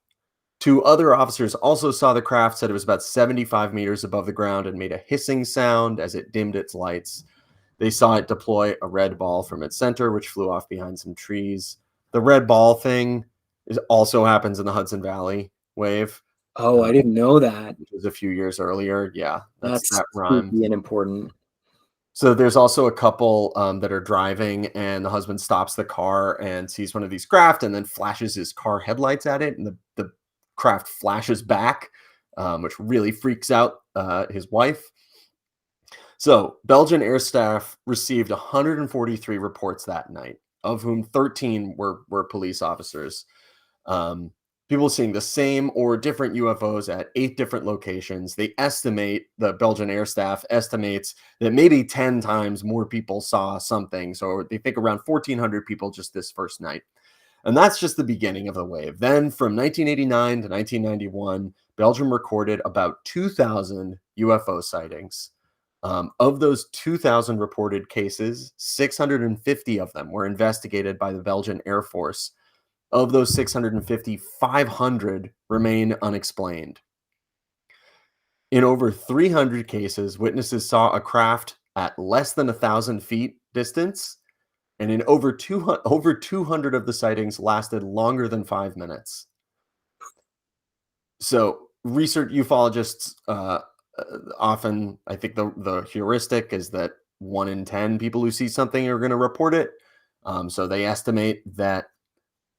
Speaker 1: 2 other officers also saw the craft, said it was about 75 meters above the ground and made a hissing sound as it dimmed its lights. They saw it deploy a red ball from its center, which flew off behind some trees. The red ball thing also happens in the Hudson Valley wave.
Speaker 2: Oh, I didn't know that.
Speaker 1: Which was a few years earlier. Yeah,
Speaker 2: that's
Speaker 1: that rhyme.
Speaker 2: And important.
Speaker 1: So there's also a couple that are driving, and the husband stops the car and sees one of these craft and then flashes his car headlights at it, and the craft flashes back, which really freaks out his wife. So Belgian air staff received 143 reports that night, of whom 13 were police officers. People seeing the same or different UFOs at 8 different locations. The Belgian air staff estimates that maybe 10 times more people saw something. So they think around 1,400 people just this first night. And that's just the beginning of the wave. Then from 1989 to 1991, Belgium recorded about 2,000 UFO sightings. Of those 2,000 reported cases, 650 of them were investigated by the Belgian Air Force. Of those 650, 500 remain unexplained. In over 300 cases, witnesses saw a craft at less than 1,000 feet distance, and in over 200 of the sightings lasted longer than 5 minutes. So, research ufologists often, I think the heuristic is that 1 in 10 people who see something are going to report it. So they estimate that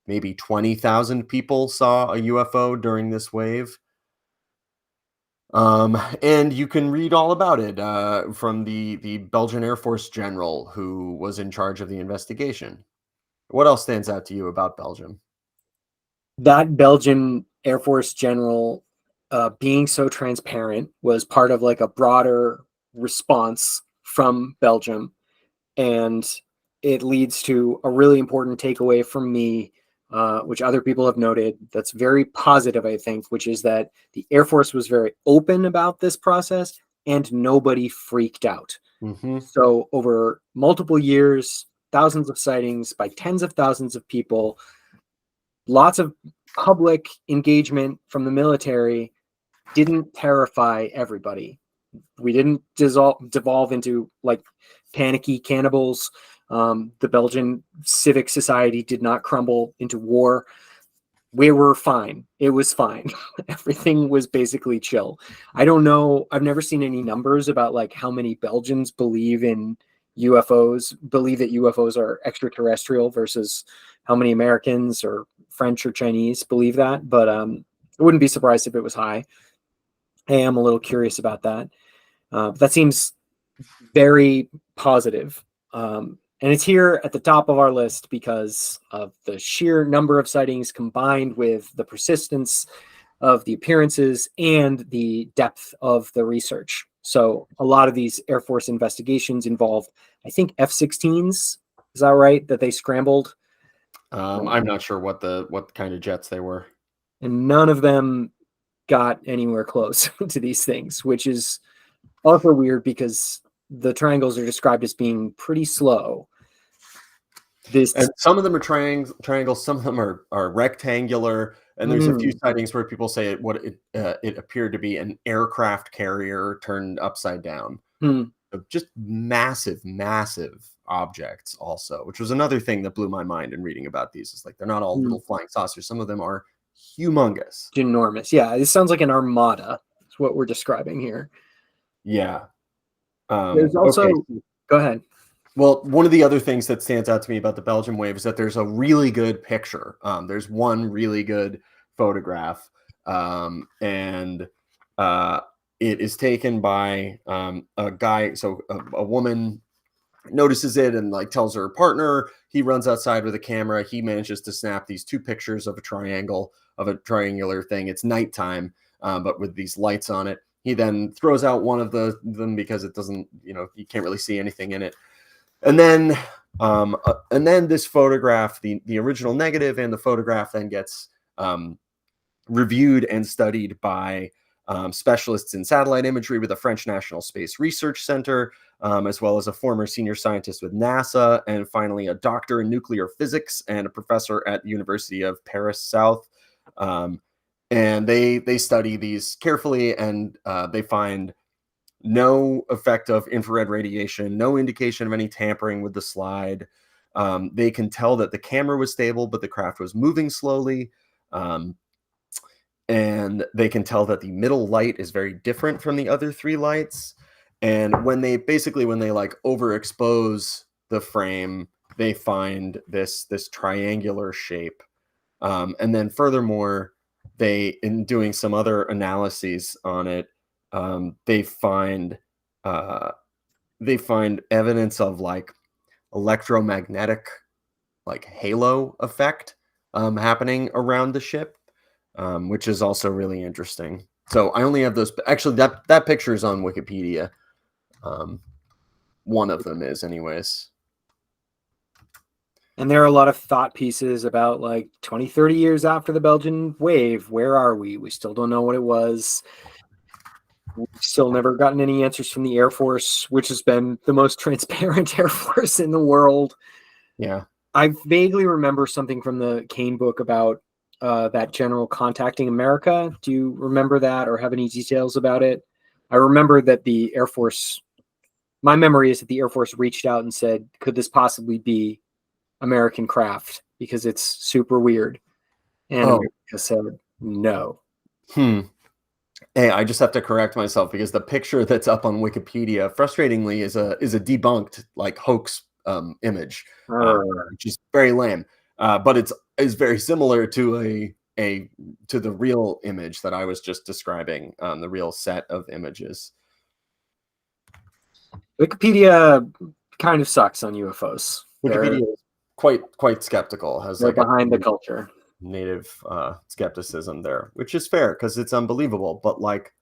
Speaker 1: maybe 20,000 people saw a UFO during this wave. And you can read all about it from the Belgian Air Force general who was in charge of the investigation. What else stands out to you about Belgium?
Speaker 2: That Belgian Air Force general being so transparent was part of like a broader response from Belgium. And it leads to a really important takeaway from me, which other people have noted that's very positive, I think, which is that the Air Force was very open about this process and nobody freaked out.
Speaker 1: Mm-hmm.
Speaker 2: So over multiple years, thousands of sightings by tens of thousands of people, lots of public engagement from the military didn't terrify everybody. We didn't devolve into like panicky cannibals. The Belgian civic society did not crumble into war. We were fine. It was fine. Everything was basically chill. I don't know. I've never seen any numbers about like how many Belgians believe in UFOs, believe that UFOs are extraterrestrial versus how many Americans or French or Chinese believe that. But I wouldn't be surprised if it was high. I am a little curious about that. That seems very positive. And it's here at the top of our list because of the sheer number of sightings combined with the persistence of the appearances and the depth of the research. So a lot of these Air Force investigations involve, I think, F-16s. Is that right? That they scrambled?
Speaker 1: I'm not sure what kind of jets they were.
Speaker 2: And none of them got anywhere close to these things, which is also weird because the triangles are described as being pretty slow.
Speaker 1: And some of them are triangles, some of them are rectangular, and there's a few sightings where people say it appeared to be an aircraft carrier turned upside down. Just massive, massive objects also, which was another thing that blew my mind in reading about these. Is like they're not all little flying saucers. Some of them are humongous.
Speaker 2: Ginormous. Yeah, this sounds like an armada. That's what we're describing here.
Speaker 1: Yeah.
Speaker 2: There's also
Speaker 1: okay.
Speaker 2: Go ahead.
Speaker 1: Well, one of the other things that stands out to me about the Belgian wave is that there's a really good picture. There's one really good photograph, and it is taken by a guy. So a woman notices it and like tells her partner. He runs outside with a camera. He manages to snap these two pictures of a triangle, of a triangular thing. It's nighttime, but with these lights on it. He then throws out one of them because it doesn't, you can't really see anything in it. And then this photograph, the original negative and the photograph then gets reviewed and studied by specialists in satellite imagery with the French National Space Research Center, as well as a former senior scientist with NASA, and finally a doctor in nuclear physics and a professor at the University of Paris South. And they study these carefully, and they find no effect of infrared radiation, no indication of any tampering with the slide. They can tell that the camera was stable, but the craft was moving slowly. And they can tell that the middle light is very different from the other three lights. And when they like overexpose the frame, they find this triangular shape. And then furthermore, in doing some other analyses on it, they find evidence of like electromagnetic like halo effect happening around the ship, which is also really interesting. So I only have those. Actually, that picture is on Wikipedia. One of them is, anyways.
Speaker 2: And there are a lot of thought pieces about like 20, 30 years after the Belgian wave. Where are we? We still don't know what it was. We've still never gotten any answers from the Air Force, which has been the most transparent Air Force in the world.
Speaker 1: Yeah.
Speaker 2: I vaguely remember something from the Kane book about that general contacting America. Do you remember that or have any details about it? I remember that the Air Force, my memory is that the Air Force reached out and said, could this possibly be American craft? Because it's super weird. And
Speaker 1: Oh.
Speaker 2: America said, no.
Speaker 1: Hmm. Hey, I just have to correct myself because the picture that's up on Wikipedia, frustratingly, is a debunked like hoax image, which is very lame. But it's is very similar to a to the real image that I was just describing, the real set of images.
Speaker 2: Wikipedia kind of sucks on UFOs.
Speaker 1: Wikipedia is quite skeptical, has
Speaker 2: They're
Speaker 1: like a
Speaker 2: behind the culture.
Speaker 1: native skepticism there, which is fair because it's unbelievable. But like,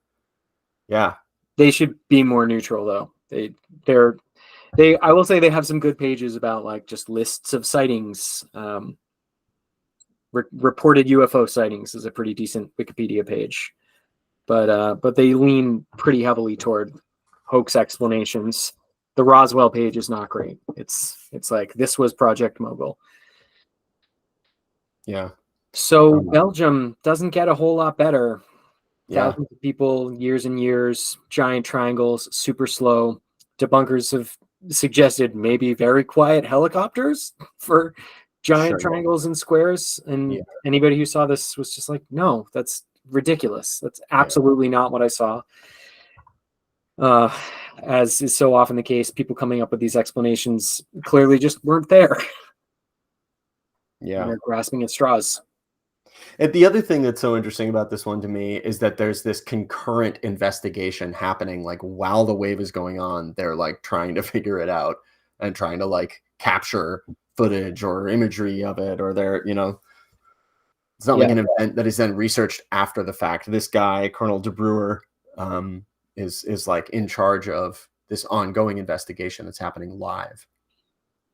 Speaker 1: yeah,
Speaker 2: They should be more neutral though. They I will say they have some good pages about like just lists of sightings. Reported UFO sightings is a pretty decent Wikipedia page, but they lean pretty heavily toward hoax explanations. The Roswell page is not great. It's like this was Project Mogul.
Speaker 1: yeah,
Speaker 2: So Belgium doesn't get a whole lot better.
Speaker 1: yeah.
Speaker 2: Thousands of people, years and years, giant triangles, super slow. Debunkers have suggested maybe very quiet helicopters for giant
Speaker 1: Sure.
Speaker 2: triangles and squares. And
Speaker 1: Yeah.
Speaker 2: anybody who saw this was just like, no, that's ridiculous. That's
Speaker 1: Yeah.
Speaker 2: absolutely not what I saw. As is so often the case, people coming up with these explanations clearly just weren't there.
Speaker 1: Yeah.
Speaker 2: They're grasping at straws.
Speaker 1: And the other thing that's so interesting about this one to me is that there's this concurrent investigation happening, like while the wave is going on, they're like trying to figure it out and trying to like capture footage or imagery of it, or they're, it's not like an event that is then researched after the fact. This guy, Colonel De Brewer, is like in charge of this ongoing investigation that's happening live.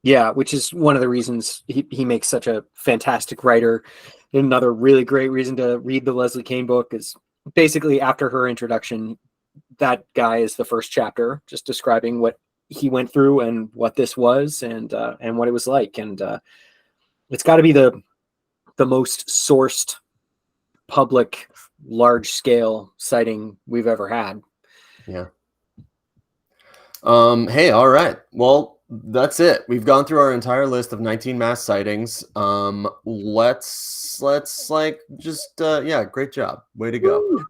Speaker 2: Yeah, which is one of the reasons he makes such a fantastic writer. Another really great reason to read the Leslie Kane book is basically after her introduction, that guy is the first chapter, just describing what he went through and what this was and what it was like. And it's got to be the most sourced public large scale sighting we've ever had.
Speaker 1: Yeah. Hey, all right. Well, that's it. We've gone through our entire list of 19 mass sightings. Let's like just yeah, great job. Way to go.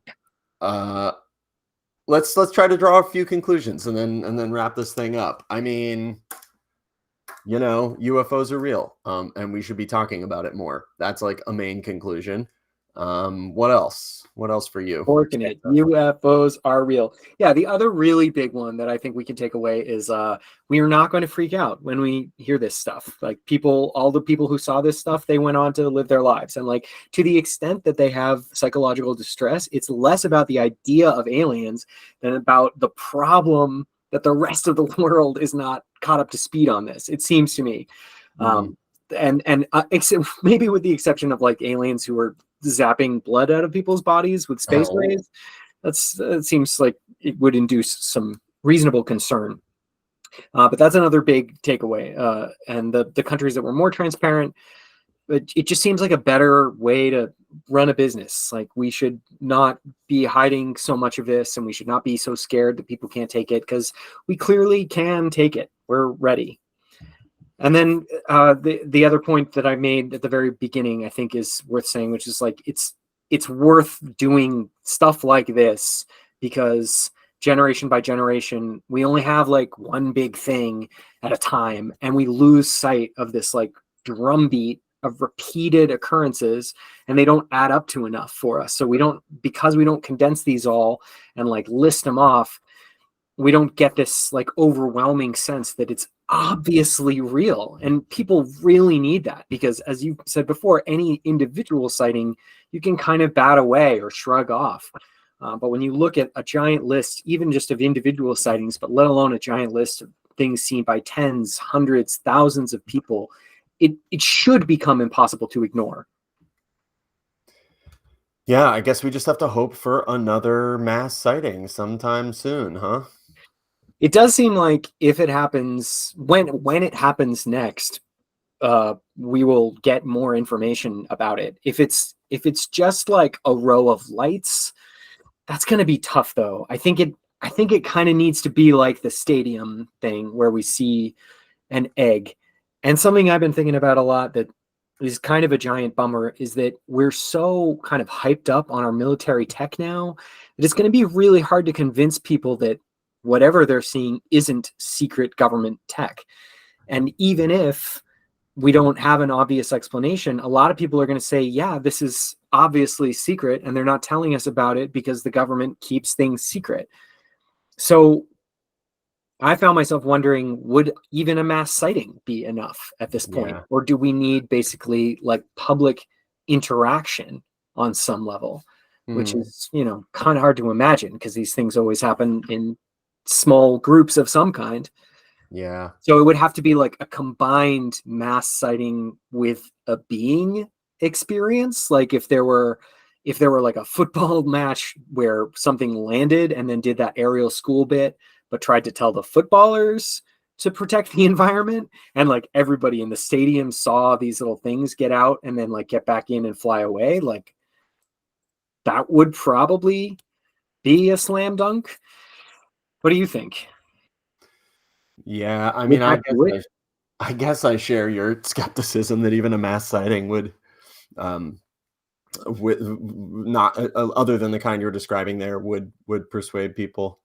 Speaker 1: Let's try to draw a few conclusions and then wrap this thing up. I mean, UFOs are real. And we should be talking about it more. That's like a main conclusion. What else? What else for you?
Speaker 2: Working it. UFOs are real. Yeah, the other really big one that I think we can take away is we are not going to freak out when we hear this stuff. Like all the people who saw this stuff, they went on to live their lives. And like to the extent that they have psychological distress, it's less about the idea of aliens than about the problem that the rest of the world is not caught up to speed on this. It seems to me. And except maybe with the exception of like aliens who are zapping blood out of people's bodies with space rays. That seems like it would induce some reasonable concern. But that's another big takeaway. And the countries that were more transparent, it just seems like a better way to run a business. Like we should not be hiding so much of this, and we should not be so scared that people can't take it, because we clearly can take it. We're ready. And then the other point that I made at the very beginning, I think, is worth saying, which is like it's worth doing stuff like this because generation by generation, we only have like one big thing at a time, and we lose sight of this like drumbeat of repeated occurrences, and they don't add up to enough for us. So because we don't condense these all and like list them off, we don't get this like overwhelming sense that it's obviously real. And people really need that, because as you said before, any individual sighting you can kind of bat away or shrug off. But when you look at a giant list, even just of individual sightings, but let alone a giant list of things seen by tens, hundreds, thousands of people, it should become impossible to ignore.
Speaker 1: Yeah, I guess we just have to hope for another mass sighting sometime soon, huh?
Speaker 2: It does seem like if it happens, when it happens next, we will get more information about it. If it's just like a row of lights, that's going to be tough, though. I think it kind of needs to be like the stadium thing where we see an egg. And something I've been thinking about a lot that is kind of a giant bummer is that we're so kind of hyped up on our military tech now that it's going to be really hard to convince people that whatever they're seeing isn't secret government tech. And even if we don't have an obvious explanation, a lot of people are going to say, yeah, this is obviously secret, and they're not telling us about it because the government keeps things secret. So I found myself wondering, would even a mass sighting be enough at this point?
Speaker 1: Yeah.
Speaker 2: Or do we need basically like public interaction on some level, which
Speaker 1: Hmm.
Speaker 2: is, kind of hard to imagine because these things always happen in small groups of some kind.
Speaker 1: Yeah.
Speaker 2: So it would have to be like a combined mass sighting with a being experience. Like if there were like a football match where something landed and then did that aerial school bit, but tried to tell the footballers to protect the environment, and like everybody in the stadium saw these little things get out and then like get back in and fly away, like that would probably be a slam dunk. What do you think?
Speaker 1: Yeah. I
Speaker 2: Would
Speaker 1: mean,
Speaker 2: that do it?
Speaker 1: I guess I share your skepticism that even a mass sighting would, um, with not other than the kind you're describing there, would persuade people.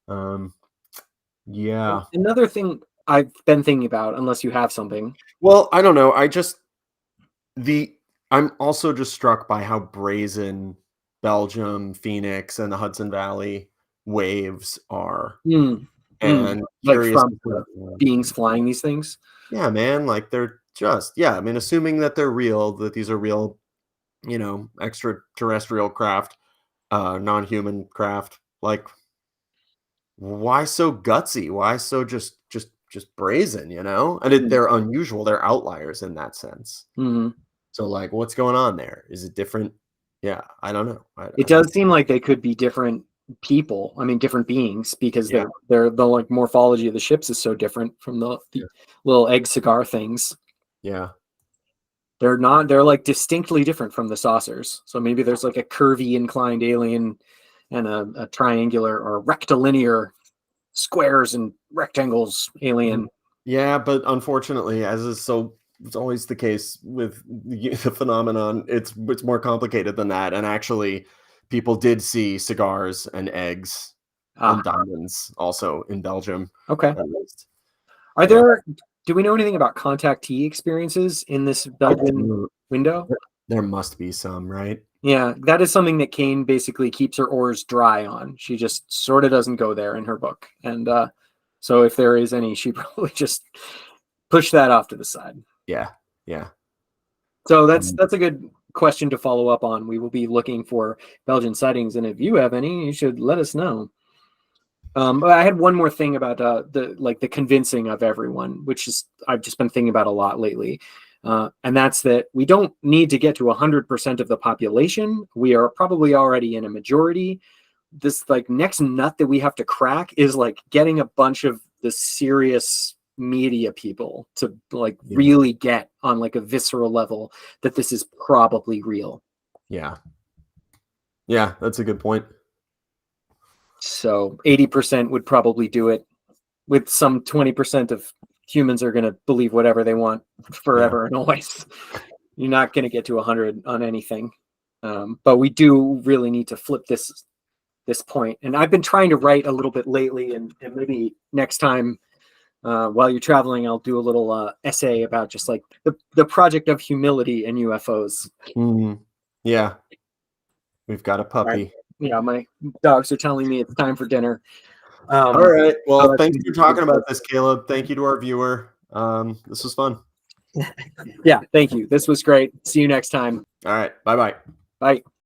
Speaker 1: Um, yeah.
Speaker 2: Another thing I've been thinking about, unless you have something.
Speaker 1: Well, I don't know. The I'm also just struck by how brazen Belgium, Phoenix, and the Hudson Valley waves are,
Speaker 2: Mm,
Speaker 1: and
Speaker 2: like
Speaker 1: curious
Speaker 2: from
Speaker 1: as
Speaker 2: the
Speaker 1: to,
Speaker 2: beings flying these things.
Speaker 1: yeah, man, like they're just, yeah. I mean, assuming that they're real, that these are real, extraterrestrial craft, non-human craft. Like, why so gutsy? Why so just brazen? And
Speaker 2: Mm,
Speaker 1: they're unusual. They're outliers in that sense.
Speaker 2: mhm.
Speaker 1: So, like, what's going on there? Is it different? Yeah, I don't know.
Speaker 2: It
Speaker 1: I don't.
Speaker 2: does seem like they could be different people. I mean, different beings because
Speaker 1: Yeah,
Speaker 2: they're the like morphology of the ships is so different from the
Speaker 1: yeah,
Speaker 2: little egg cigar things.
Speaker 1: yeah.
Speaker 2: They're like distinctly different from the saucers. So maybe there's like a curvy inclined alien and a triangular or rectilinear squares and rectangles
Speaker 1: Mhm.
Speaker 2: alien.
Speaker 1: Yeah, but unfortunately, as is so it's always the case with the phenomenon, it's more complicated than that. And actually, people did see cigars and eggs
Speaker 2: Ah,
Speaker 1: and diamonds also in Belgium,
Speaker 2: okay.
Speaker 1: at least.
Speaker 2: Are
Speaker 1: Yeah,
Speaker 2: there Do we know anything about contactee experiences in this
Speaker 1: I
Speaker 2: Belgian
Speaker 1: do.
Speaker 2: window?
Speaker 1: There must be some, right?
Speaker 2: Yeah, that is something that Kane basically keeps her oars dry on. She just sort of doesn't go there in her book. And so if there is any, she probably just push that off to the side.
Speaker 1: Yeah, yeah.
Speaker 2: So that's
Speaker 1: Um,
Speaker 2: that's a good question to follow up on. We will be looking for Belgian sightings, and if you have any, you should let us know. But I had one more thing about the convincing of everyone, which is I've just been thinking about a lot lately, and that's that we don't need to get to 100% of the population. We are probably already in a majority. This like next nut that we have to crack is like getting a bunch of the serious media people to like
Speaker 1: yeah,
Speaker 2: really get on like a visceral level that this is probably real.
Speaker 1: yeah, yeah. That's a good point.
Speaker 2: So 80% would probably do it, with some 20% of humans are going to believe whatever they want
Speaker 1: Yeah,
Speaker 2: forever and always. You're not going to get to 100 on anything. But we do really need to flip this point. And I've been trying to write a little bit lately, and maybe next time while you're traveling, I'll do a little essay about just like the project of humility and UFOs.
Speaker 1: mhm. Yeah. We've got a
Speaker 2: All right.
Speaker 1: puppy.
Speaker 2: Yeah, my dogs are telling me it's time for dinner.
Speaker 1: All
Speaker 2: Um,
Speaker 1: right.
Speaker 2: I'll
Speaker 1: Well,
Speaker 2: let
Speaker 1: thanks
Speaker 2: you
Speaker 1: for
Speaker 2: do
Speaker 1: talking
Speaker 2: the
Speaker 1: about this, Caleb. Thank you to our viewer. This was fun.
Speaker 2: Yeah, thank you. This was great. See you next time.
Speaker 1: All right. Bye bye.
Speaker 2: Bye.